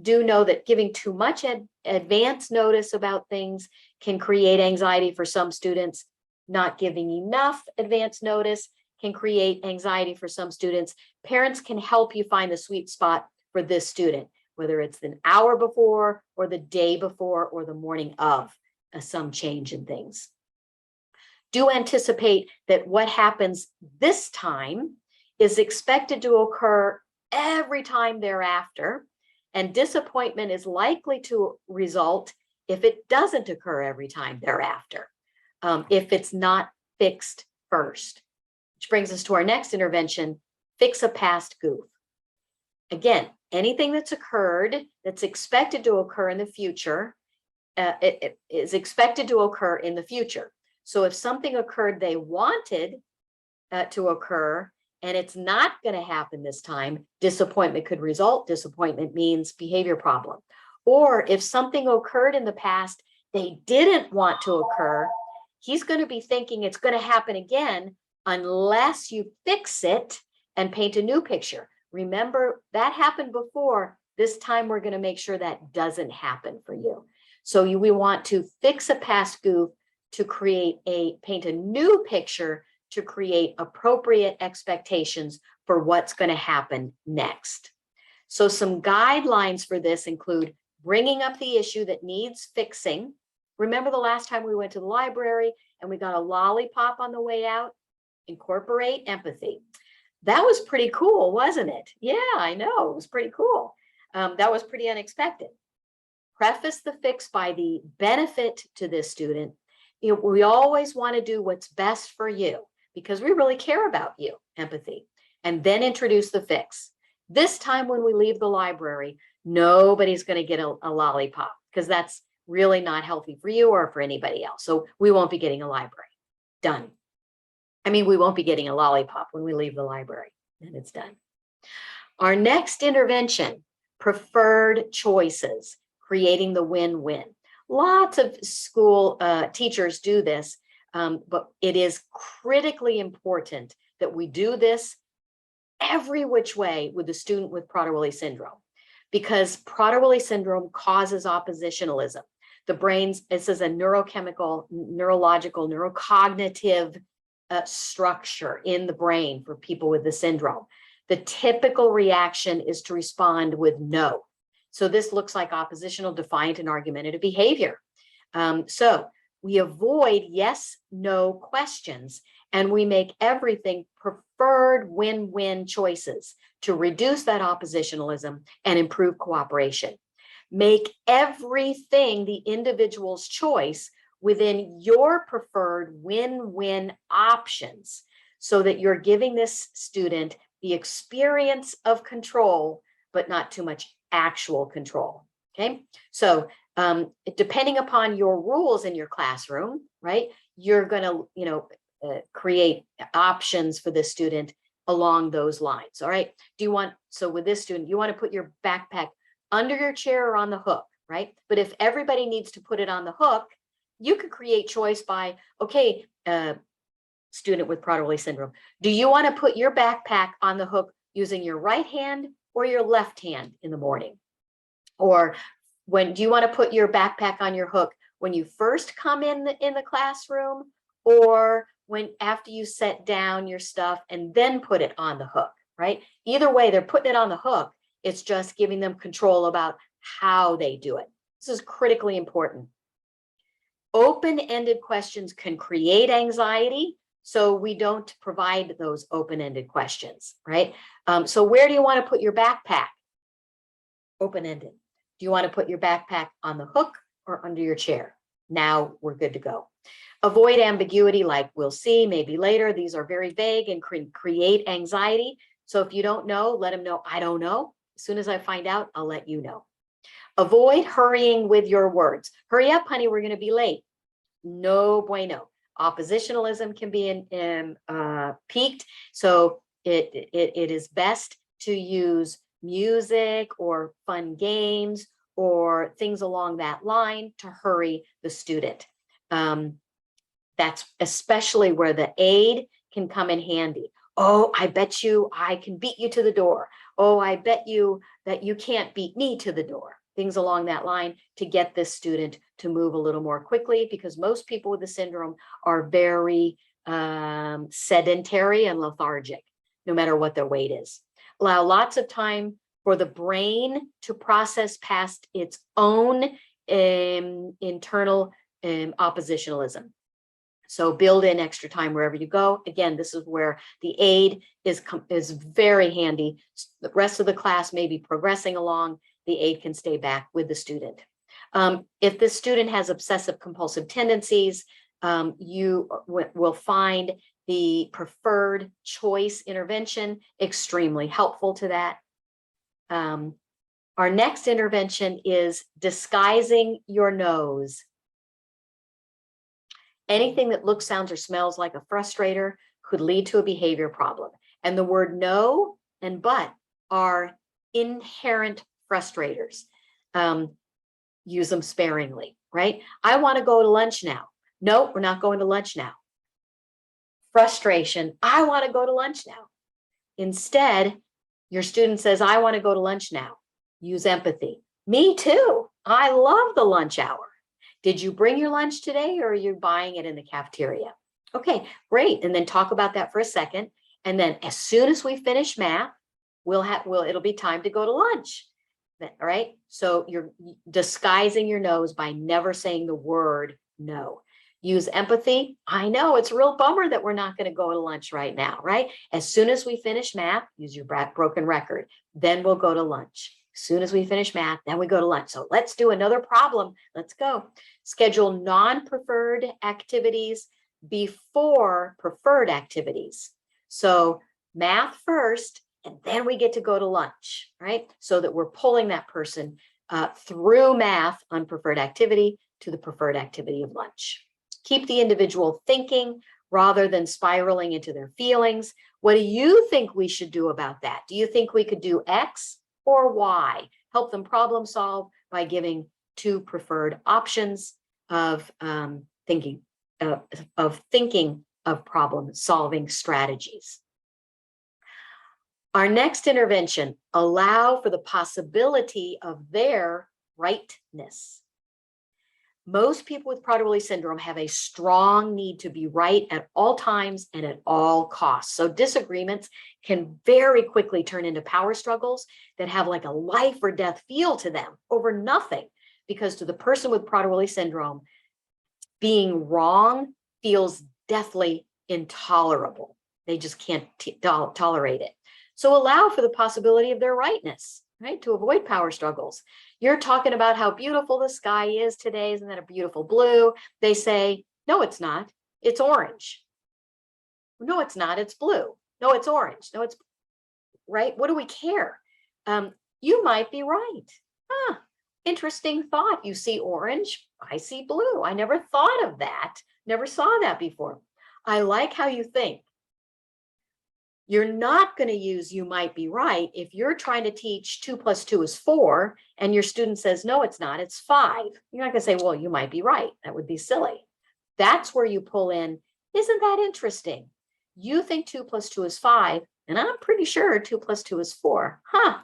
Do know that giving too much advance notice about things can create anxiety for some students. Not giving enough advance notice can create anxiety for some students. Parents can help you find the sweet spot for this student, whether it's an hour before or the day before or the morning of some change in things. Do anticipate that what happens this time is expected to occur every time thereafter, and disappointment is likely to result if it doesn't occur every time thereafter. If it's not fixed first. Which brings us to our next intervention, fix a past goof. Again, anything that's occurred that's expected to occur in the future, it is expected to occur in the future. So if something occurred they wanted to occur and it's not going to happen this time, disappointment could result. Disappointment means behavior problem. Or if something occurred in the past they didn't want to occur, he's going to be thinking it's going to happen again unless you fix it and paint a new picture. Remember, that happened before. This time we're going to make sure that doesn't happen for you. So we want to fix a past goof to paint a new picture to create appropriate expectations for what's going to happen next. So some guidelines for this include bringing up the issue that needs fixing. Remember the last time we went to the library and we got a lollipop on the way out? Incorporate empathy. That was pretty cool, wasn't it? Yeah, I know, it was pretty cool. That was pretty unexpected. Preface the fix by the benefit to this student. You know, we always want to do what's best for you because we really care about you, empathy, and then introduce the fix. This time when we leave the library, nobody's going to get a lollipop because that's really not healthy for you or for anybody else. So we won't be getting a library. Done. I mean, we won't be getting a lollipop when we leave the library, and it's done. Our next intervention, preferred choices, creating the win-win. Lots of school teachers do this, but it is critically important that we do this every which way with the student with Prader-Willi syndrome, because Prader-Willi syndrome causes oppositionalism. The brain's, this is a neurochemical, neurological, neurocognitive structure in the brain for people with the syndrome. The typical reaction is to respond with no. So this looks like oppositional, defiant, and argumentative behavior. So we avoid yes, no questions, and we make everything preferred win-win choices to reduce that oppositionalism and improve cooperation. Make everything the individual's choice within your preferred win-win options so that you're giving this student the experience of control, but not too much actual control. Okay, so depending upon your rules in your classroom, right, you're going to, create options for the student along those lines. All right. So with this student, you want to put your backpack under your chair or on the hook, right? But if everybody needs to put it on the hook, you could create choice by, okay, student with Prader-Willi syndrome, do you want to put your backpack on the hook using your right hand or your left hand in the morning? Or do you want to put your backpack on your hook when you first come in the classroom, or after you set down your stuff and then put it on the hook, right? Either way, they're putting it on the hook. It's just giving them control about how they do it. This is critically important. Open-ended questions can create anxiety, so we don't provide those open-ended questions, right? So where do you want to put your backpack? Open-ended. Do you want to put your backpack on the hook or under your chair? Now we're good to go. Avoid ambiguity like we'll see, maybe later. These are very vague and create anxiety. So if you don't know, let them know, I don't know. As soon as I find out, I'll let you know. Avoid hurrying with your words. Hurry up, honey, we're going to be late. No bueno. Oppositionalism can be peaked. So it is best to use music or fun games or things along that line to hurry the student. That's especially where the aid can come in handy. Oh, I bet you I can beat you to the door. Oh, I bet you that you can't beat me to the door. Things along that line to get this student to move a little more quickly, because most people with the syndrome are very sedentary and lethargic, no matter what their weight is. Allow lots of time for the brain to process past its own internal oppositionalism. So build in extra time wherever you go. Again, this is where the aid is very handy. The rest of the class may be progressing along. The aid can stay back with the student. If the student has obsessive compulsive tendencies, You will find the preferred choice intervention extremely helpful to that. Our next intervention is disguising your nose. Anything that looks, sounds, or smells like a frustrator could lead to a behavior problem. And the word no and but are inherent frustrators. Use them sparingly, right? I want to go to lunch now. No, we're not going to lunch now. Frustration, I want to go to lunch now. Instead, your student says, I want to go to lunch now. Use empathy. Me too. I love the lunch hour. Did you bring your lunch today or are you buying it in the cafeteria? Okay, great. And then talk about that for a second. And then as soon as we finish math, it'll be time to go to lunch. All right. So you're disguising your no's by never saying the word no. Use empathy. I know it's a real bummer that we're not going to go to lunch right now, right? As soon as we finish math, use your broken record. Then we'll go to lunch. As soon as we finish math, then we go to lunch. So let's do another problem. Let's go. Schedule non-preferred activities before preferred activities. So math first, and then we get to go to lunch, right? So that we're pulling that person through math, unpreferred activity, to the preferred activity of lunch. Keep the individual thinking rather than spiraling into their feelings. What do you think we should do about that? Do you think we could do X or Y? Help them problem solve by giving two preferred options of thinking of problem solving strategies. Our next intervention, allow for the possibility of their rightness. Most people with Prader-Willi syndrome have a strong need to be right at all times and at all costs. So disagreements can very quickly turn into power struggles that have like a life or death feel to them over nothing. Because to the person with Prader-Willi syndrome, being wrong feels deathly intolerable. They just can't tolerate it. So allow for the possibility of their rightness, right? To avoid power struggles. You're talking about how beautiful the sky is today. Isn't that a beautiful blue? They say, no, it's not. It's orange. No, it's not. It's blue. No, it's orange. No, it's right. What do we care? You might be right. Huh. Interesting thought. You see orange. I see blue. I never thought of that. Never saw that before. I like how you think. You're not going to use you might be right if you're trying to teach 2 + 2 is 4 and your student says, no, it's not, it's 5. You're not going to say, well, you might be right. That would be silly. That's where you pull in, isn't that interesting? You think 2 + 2 is 5, and I'm pretty sure 2 + 2 is 4. Huh,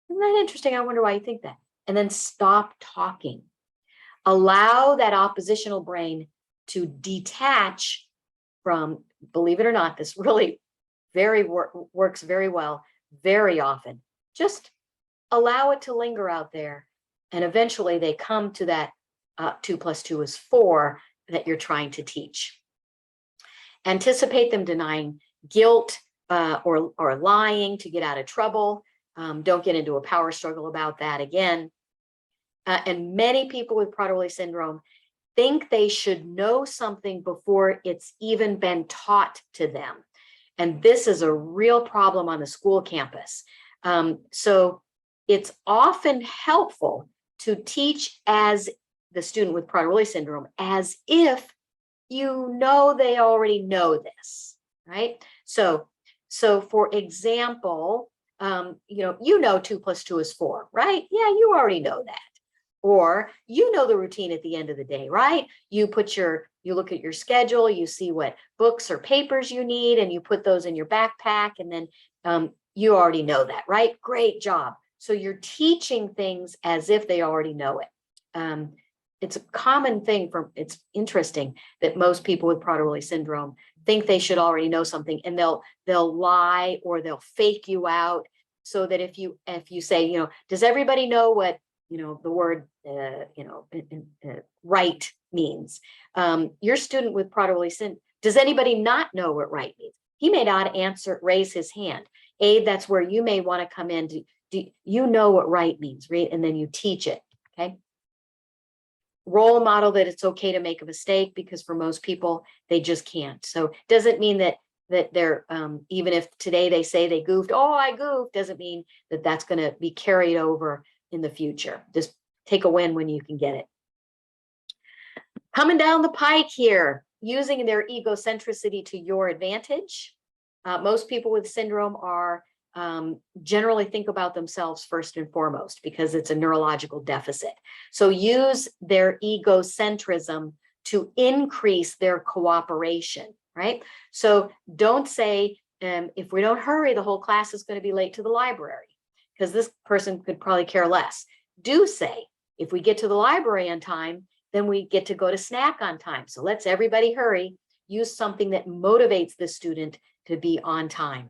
isn't that interesting? I wonder why you think that. And then stop talking. Allow that oppositional brain to detach from, believe it or not, this really works very well, very often. Just allow it to linger out there. And eventually they come to that 2 + 2 is 4 that you're trying to teach. Anticipate them denying guilt or lying to get out of trouble. Don't get into a power struggle about that again. And many people with Prader-Willi syndrome think they should know something before it's even been taught to them. And this is a real problem on the school campus. So it's often helpful to teach as the student with Prader-Willi syndrome as if you know they already know this, right? So for example, you know 2 + 2 is 4, right? Yeah, you already know that. Or you know the routine at the end of the day, right? You look at your schedule, you see what books or papers you need, and you put those in your backpack, and then you already know that, right? Great job. So you're teaching things as if they already know it. It's a common thing it's interesting that most people with Prader-Willi syndrome think they should already know something, and they'll lie or they'll fake you out, so that if you say, does everybody know what the word, right means? Your student with Prader-Willi syndrome, does anybody not know what right means? He may not raise his hand. That's where you may want to come in. Do you know what right means, right? And then you teach it, okay? role model that it's okay to make a mistake, because for most people, they just can't. So doesn't mean that they're, even if today they say they goofed, oh, I goofed, doesn't mean that that's going to be carried over in the future. Just take a win when you can get it. Coming down the pike here, using their egocentricity to your advantage. Most people with syndrome are generally think about themselves first and foremost because it's a neurological deficit. So use their egocentrism to increase their cooperation, right? So don't say, if we don't hurry, the whole class is going to be late to the library, because this person could probably care less. Do say, if we get to the library on time, then we get to go to snack on time. So let's everybody hurry. Use something that motivates the student to be on time.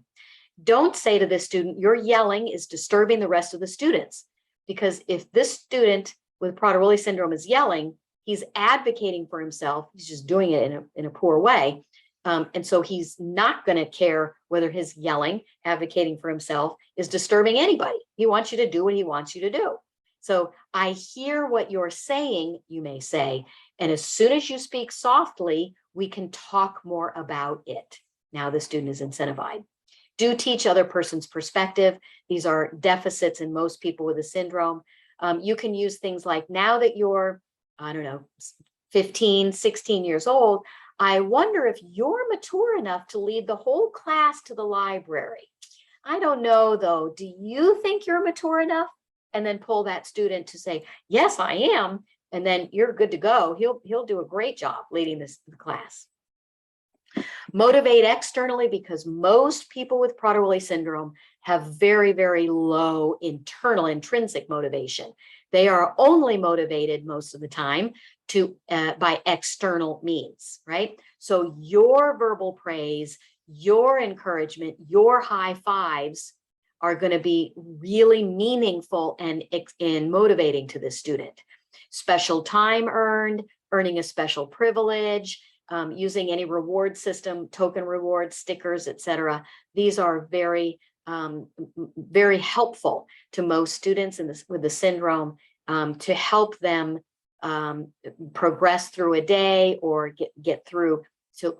Don't say to this student, your yelling is disturbing the rest of the students. Because if this student with Prader-Willi syndrome is yelling, he's advocating for himself. He's just doing it in a poor way. And so he's not going to care whether his yelling, advocating for himself, is disturbing anybody. He wants you to do what he wants you to do. So I hear what you're saying, you may say, and as soon as you speak softly, we can talk more about it. Now the student is incentivized. Do teach other person's perspective. These are deficits in most people with a syndrome. You can use things like, now that you're, I don't know, 15, 16 years old, I wonder if you're mature enough to lead the whole class to the library. I don't know though, do you think you're mature enough? And then pull that student to say, yes, I am. And then you're good to go. He'll do a great job leading the class. Motivate externally, because most people with Prader-Willi syndrome have very, very low internal intrinsic motivation. They are only motivated most of the time by external means, right? So your verbal praise, your encouragement, your high fives are going to be really meaningful and motivating to the student. Special time earned, earning a special privilege, using any reward system, token rewards, stickers, etc. These are very, very helpful to most students with the syndrome, to help them progress through a day or get through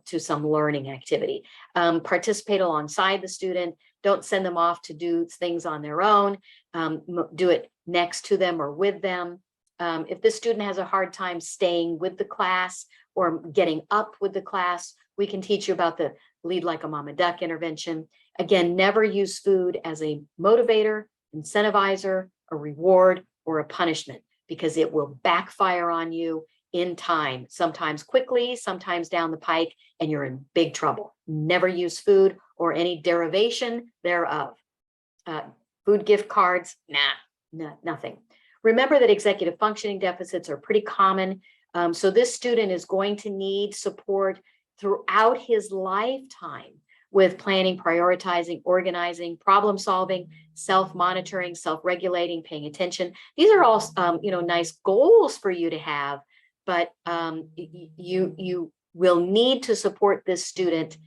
to some learning activity. Participate alongside the student. Don't send them off to do things on their own. Do it next to them or with them. If the student has a hard time staying with the class or getting up with the class, we can teach you about the lead like a mama duck intervention. Again, never use food as a motivator, incentivizer, a reward, or a punishment, because it will backfire on you in time, sometimes quickly, sometimes down the pike, and you're in big trouble. Never use food or any derivation thereof. Food gift cards, nothing. Remember that executive functioning deficits are pretty common. So this student is going to need support throughout his lifetime with planning, prioritizing, organizing, problem solving, self-monitoring, self-regulating, paying attention. These are all nice goals for you to have, but you will need to support this student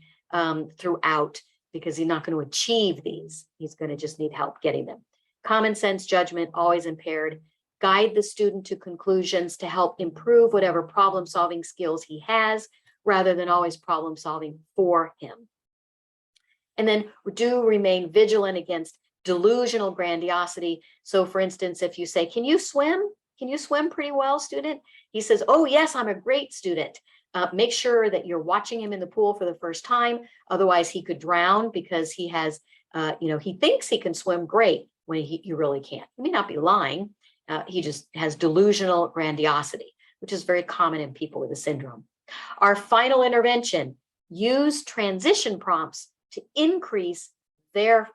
throughout, because he's not going to achieve these. He's going to just need help getting them. Common sense judgment, always impaired. Guide the student to conclusions to help improve whatever problem solving skills he has, rather than always problem solving for him. And then do remain vigilant against delusional grandiosity. So for instance, if you say, can you swim? Can you swim pretty well, student? He says, oh yes, I'm a great student. Make sure that you're watching him in the pool for the first time. Otherwise he could drown, because he has, he thinks he can swim great when you really can't. He may not be lying. He just has delusional grandiosity, which is very common in people with the syndrome. Our final intervention, use transition prompts to increase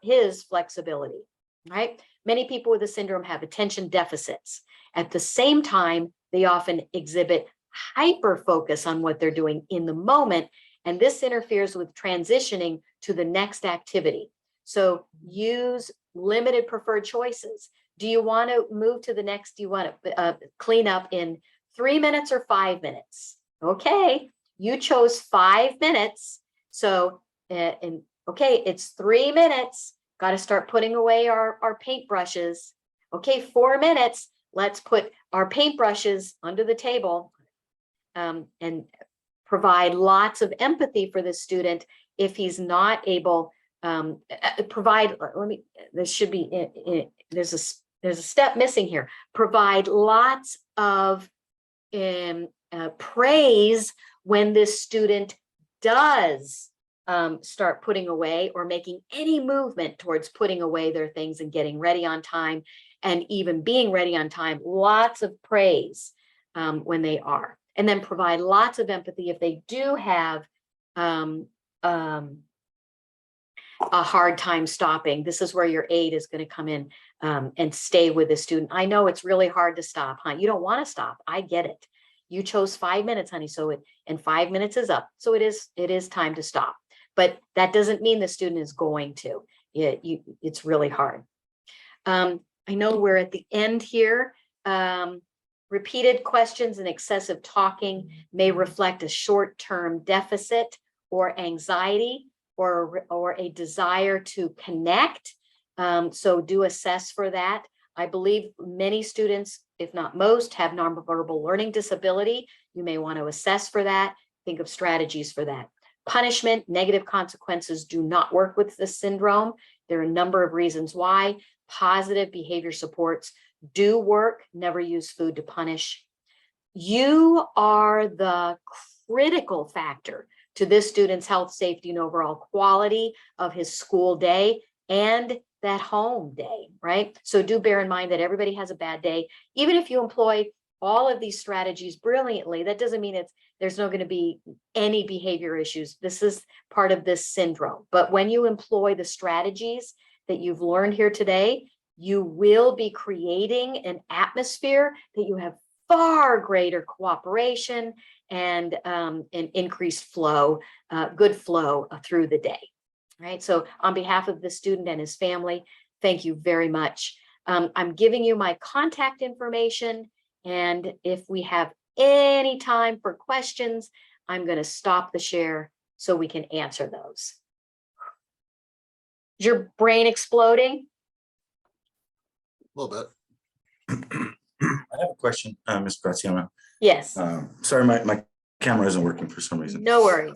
his flexibility, right? Many people with the syndrome have attention deficits. At the same time, they often exhibit hyper focus on what they're doing in the moment, and this interferes with transitioning to the next activity. So use limited preferred choices. Do you want to move to the next? Do you want to clean up in 3 minutes or 5 minutes? Okay, you chose 5 minutes. So, okay, it's 3 minutes. Got to start putting away our paintbrushes. Okay, 4 minutes. Let's put our paintbrushes under the table and provide lots of empathy for the student if he's not able provide. Let me. This should be. There's a step missing here. Provide lots of praise when this student does start putting away or making any movement towards putting away their things and getting ready on time, and even being ready on time. Lots of praise when they are, and then provide lots of empathy if they do have a hard time stopping. This is where your aide is going to come in and stay with the student. I know it's really hard to stop, huh? You don't want to stop. I get it. You chose 5 minutes, honey. So and 5 minutes is up. So it is time to stop. But that doesn't mean the student is going to. It's really hard. I know we're at the end here. Repeated questions and excessive talking may reflect a short-term deficit or anxiety or a desire to connect. So do assess for that. I believe many students, if not most, have nonverbal learning disability. You may want to assess for that. Think of strategies for that. Punishment, negative consequences do not work with this syndrome. There are a number of reasons why. Positive behavior supports do work. Never use food to punish. You are the critical factor to this student's health, safety, and overall quality of his school day and that home day, right? So do bear in mind that everybody has a bad day. Even if you employ all of these strategies brilliantly, that doesn't mean there's not going to be any behavior issues. This is part of this syndrome. But when you employ the strategies that you've learned here today, you will be creating an atmosphere that you have far greater cooperation and an increased flow, good flow through the day, right? So on behalf of the student and his family, thank you very much. I'm giving you my contact information, and if we have any time for questions, I'm going to stop the share so we can answer those. Is your brain exploding? A little bit. I have a question, Ms. Graziano. Yes. Sorry, my camera isn't working for some reason. No worries.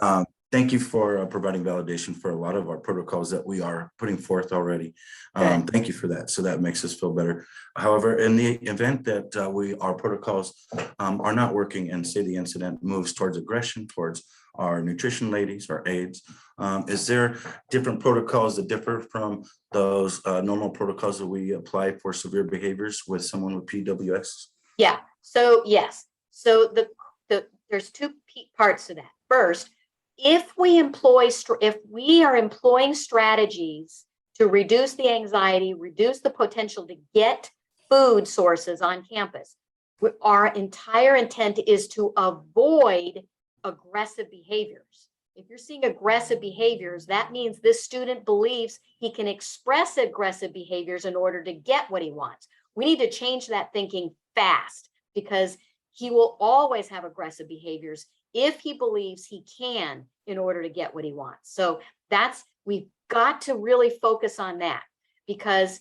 Thank you for providing validation for a lot of our protocols that we are putting forth already. Thank you for that. So that makes us feel better. However, in the event that our protocols are not working and say the incident moves towards aggression, towards our nutrition ladies, our aides, is there different protocols that differ from those normal protocols that we apply for severe behaviors with someone with PWS? Yeah. So yes. So there's two parts to that. First, if we are employing strategies to reduce the anxiety, reduce the potential to get food sources on campus, our entire intent is to avoid aggressive behaviors. If you're seeing aggressive behaviors, that means this student believes he can express aggressive behaviors in order to get what he wants. We need to change that thinking fast, because he will always have aggressive behaviors if he believes he can in order to get what he wants. So we've got to really focus on that, because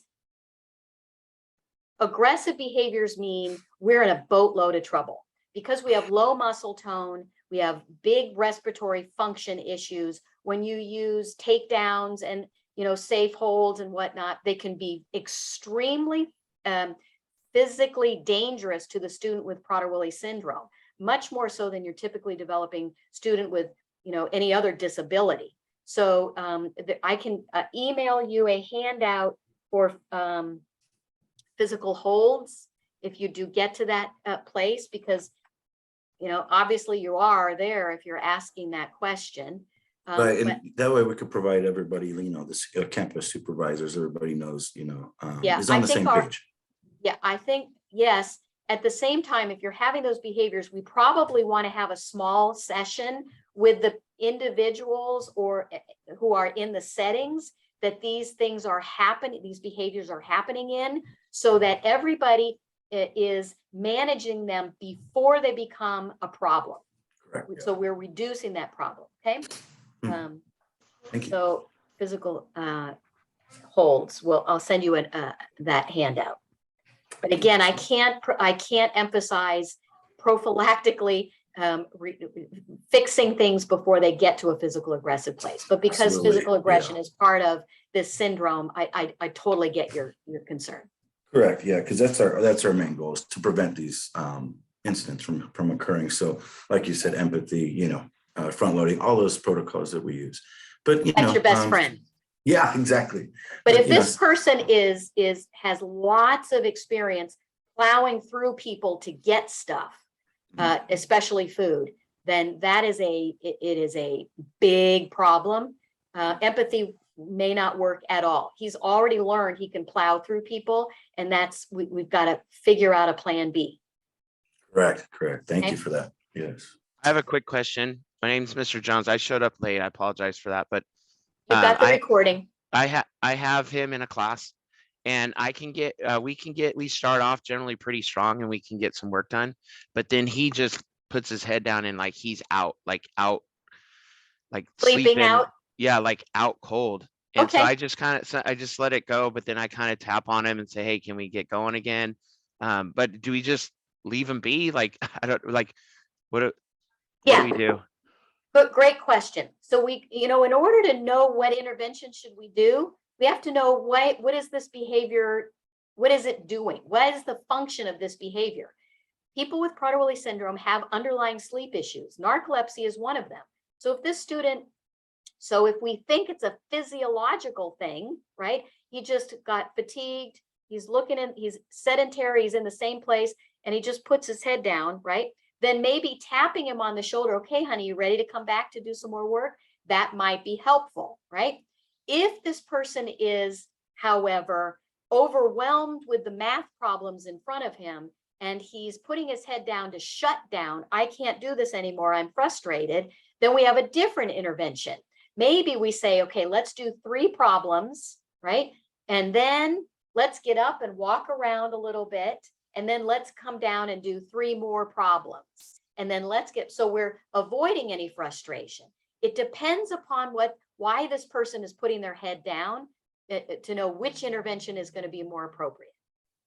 aggressive behaviors mean we're in a boatload of trouble. Because we have low muscle tone, we have big respiratory function issues. When you use takedowns and safe holds and whatnot, they can be extremely physically dangerous to the student with Prader-Willi syndrome, much more so than your typically developing student with any other disability. So I can email you a handout for physical holds if you do get to that place, because obviously you are there if you're asking that question. Right, and that way we could provide everybody, the campus supervisors, everybody knows, Yeah, is on the same page. Yeah, I think, yes. At the same time, if you're having those behaviors, we probably want to have a small session with the individuals or who are in the settings that these things are happening, these behaviors are happening in, so that everybody is managing them before they become a problem. Correct. So we're reducing that problem, okay? Thank you. So physical holds, I'll send you that handout. But again, I can't emphasize prophylactically fixing things before they get to a physical aggressive place. But because Absolutely, physical yeah. aggression is part of this syndrome, I totally get your concern. Correct, yeah, because that's our main goal, is to prevent these incidents from occurring. So like you said, empathy, front loading, all those protocols that we use. But That's your best friend. Yeah, exactly. But if this person has lots of experience plowing through people to get stuff, especially food, then it is a big problem. Empathy may not work at all. He's already learned he can plow through people, and we've got to figure out a plan B. Correct. Thank Okay. you for that. Yes. I have a quick question. My name's Mr. Jones. I showed up late. I apologize for that, but You've got the recording. I have him in a class, and we start off generally pretty strong, and we can get some work done, but then he just puts his head down and like he's out, like Sleeping out. Yeah, like out cold. And so Okay. I just let it go, but then I kind of tap on him and say, hey, can we get going again? But do we just leave him be? Like, I don't like, what do we do? But great question. So in order to know what intervention should we do, we have to know what is this behavior, what is it doing? What is the function of this behavior? People with Prader-Willi syndrome have underlying sleep issues. Narcolepsy is one of them. So if we think it's a physiological thing, right? He just got fatigued. He's sedentary, he's in the same place, and he just puts his head down, right? Then maybe tapping him on the shoulder, okay, honey, you ready to come back to do some more work? That might be helpful, right? If this person is, however, overwhelmed with the math problems in front of him, and he's putting his head down to shut down, I can't do this anymore, I'm frustrated, then we have a different intervention. Maybe we say, okay, let's do 3 problems, right? And then let's get up and walk around a little bit. And then let's come down and do 3 more problems. And then so we're avoiding any frustration. It depends upon why this person is putting their head down to know which intervention is going to be more appropriate.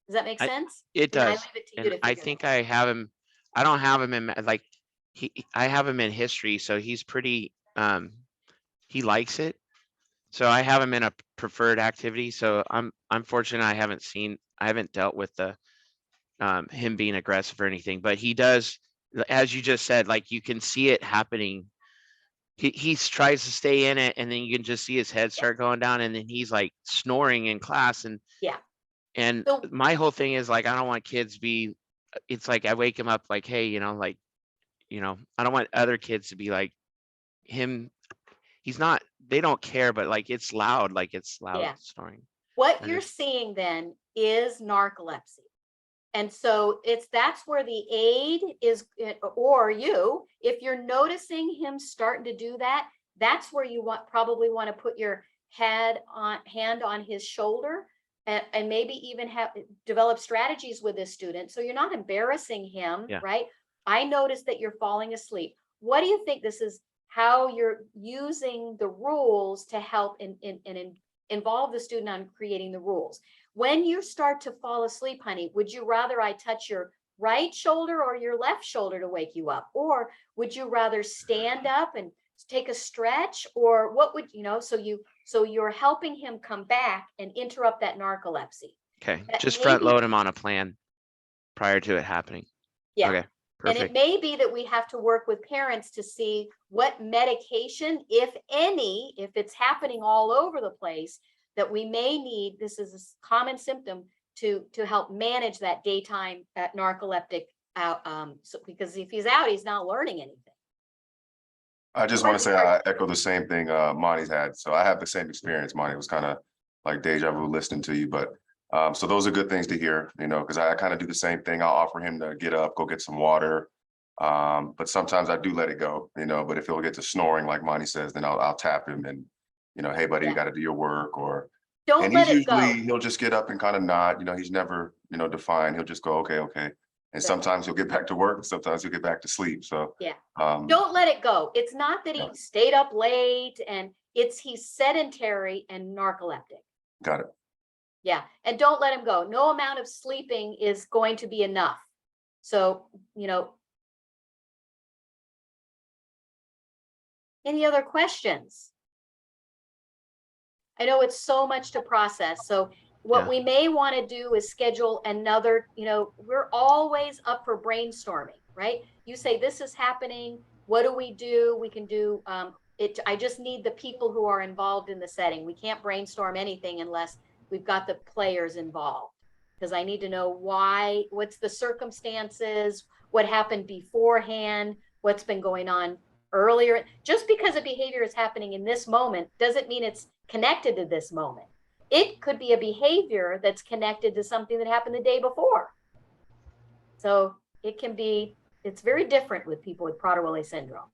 Does that make sense? It does. I leave it to you to I figure think it out. I have him. I don't have him in like I have him in history, so he's pretty he likes it. So I have him in a preferred activity. So I'm fortunate I haven't dealt with the him being aggressive or anything, but he does, as you just said, like you can see it happening. He tries to stay in it, and then you can just see his head start going down, and then he's like snoring in class. And So- my whole thing is like, I don't want kids it's like I wake him up like, hey, I don't want other kids to be like him. They don't care, but like it's loud snoring. What you're seeing then is narcolepsy. And so that's where the aid is, or if you're noticing him starting to do that, that's where you probably want to put your hand on his shoulder and maybe even develop strategies with this student. So you're not embarrassing him, right? I noticed that you're falling asleep. What do you think this is? How you're using the rules to help and involve the student on creating the rules. When you start to fall asleep, honey, would you rather I touch your right shoulder or your left shoulder to wake you up? Or would you rather stand up and take a stretch? Or what would, so you're helping him come back and interrupt that narcolepsy. Okay, just front load him on a plan prior to it happening. Yeah. Okay. Perfect. And it may be that we have to work with parents to see what medication, if any, if it's happening all over the place, that we may need, this is a common symptom, to help manage that daytime narcoleptic because if he's out, he's not learning anything. I just want to say I echo the same thing Monty's had. So I have the same experience, Monty. It was kind of like deja vu listening to you, but so those are good things to hear, because I kind of do the same thing. I'll offer him to get up, go get some water. But sometimes I do let it go, but if he'll get to snoring, like Monty says, then I'll tap him and, hey, buddy, you got to do your work. Or don't let it go. He'll just get up and kind of nod, he's never, defined. He'll just go, okay. And sometimes he'll get back to work. Sometimes he'll get back to sleep. So don't let it go. It's not that he stayed up late, and he's sedentary and narcoleptic. Got it. Yeah, and don't let him go. No amount of sleeping is going to be enough. So, any other questions? I know it's so much to process. So what Yeah. we may want to do is schedule another, we're always up for brainstorming, right? You say this is happening. What do? We can do it. I just need the people who are involved in the setting. We can't brainstorm anything unless we've got the players involved, because I need to know why, what's the circumstances, what happened beforehand, what's been going on earlier. Just because a behavior is happening in this moment doesn't mean it's connected to this moment. It could be a behavior that's connected to something that happened the day before. So it's very different with people with Prader-Willi syndrome.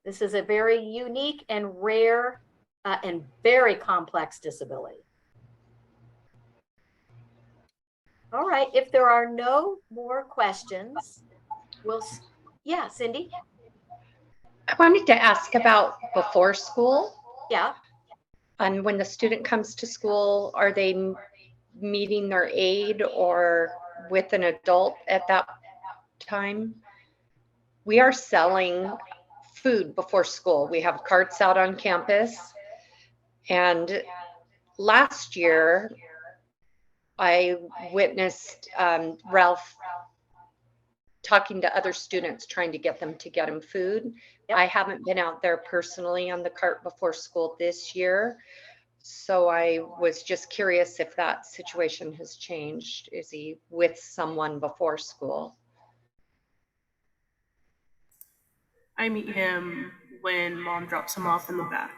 This is a very unique and rare and very complex disability. All right, if there are no more questions, yeah, Cindy? I wanted to ask about before school. Yeah. And when the student comes to school, are they meeting their aide or with an adult at that time? We are selling food before school. We have carts out on campus. And last year, I witnessed Ralph talking to other students, trying to get them food. Yep. I haven't been out there personally on the cart before school this year. So I was just curious if that situation has changed. Is he with someone before school? I meet him when mom drops him off in the back.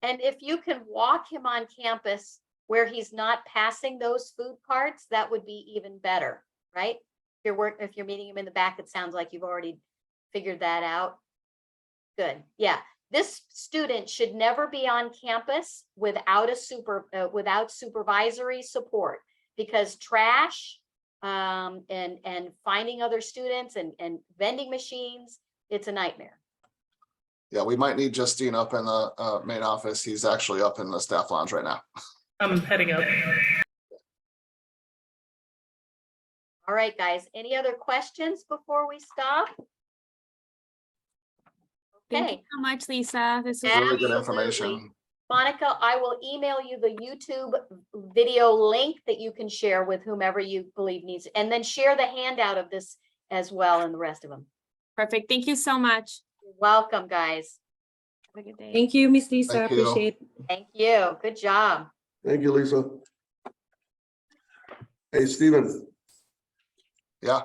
And if you can walk him on campus where he's not passing those food carts, that would be even better, right? If you're meeting him in the back, it sounds like you've already figured that out. Good. Yeah. This student should never be on campus without without supervisory support, because trash and finding other students and vending machines, it's a nightmare. Yeah, we might need Justine up in the main office. He's actually up in the staff lounge right now. I'm heading up. All right, guys, any other questions before we stop? Thank you Okay, so much, Lisa. This was Really good Absolutely. information. Monica, I will email you the YouTube video link that you can share with whomever you believe needs, and then share the handout of this as well and the rest of them. perfect. Thank you so much. You're welcome, guys. Have a good day. Thank you, Miss Lisa. Thank you. Appreciate it. Thank you. Good job. Thank you, Lisa. Hey, Steven, Yeah,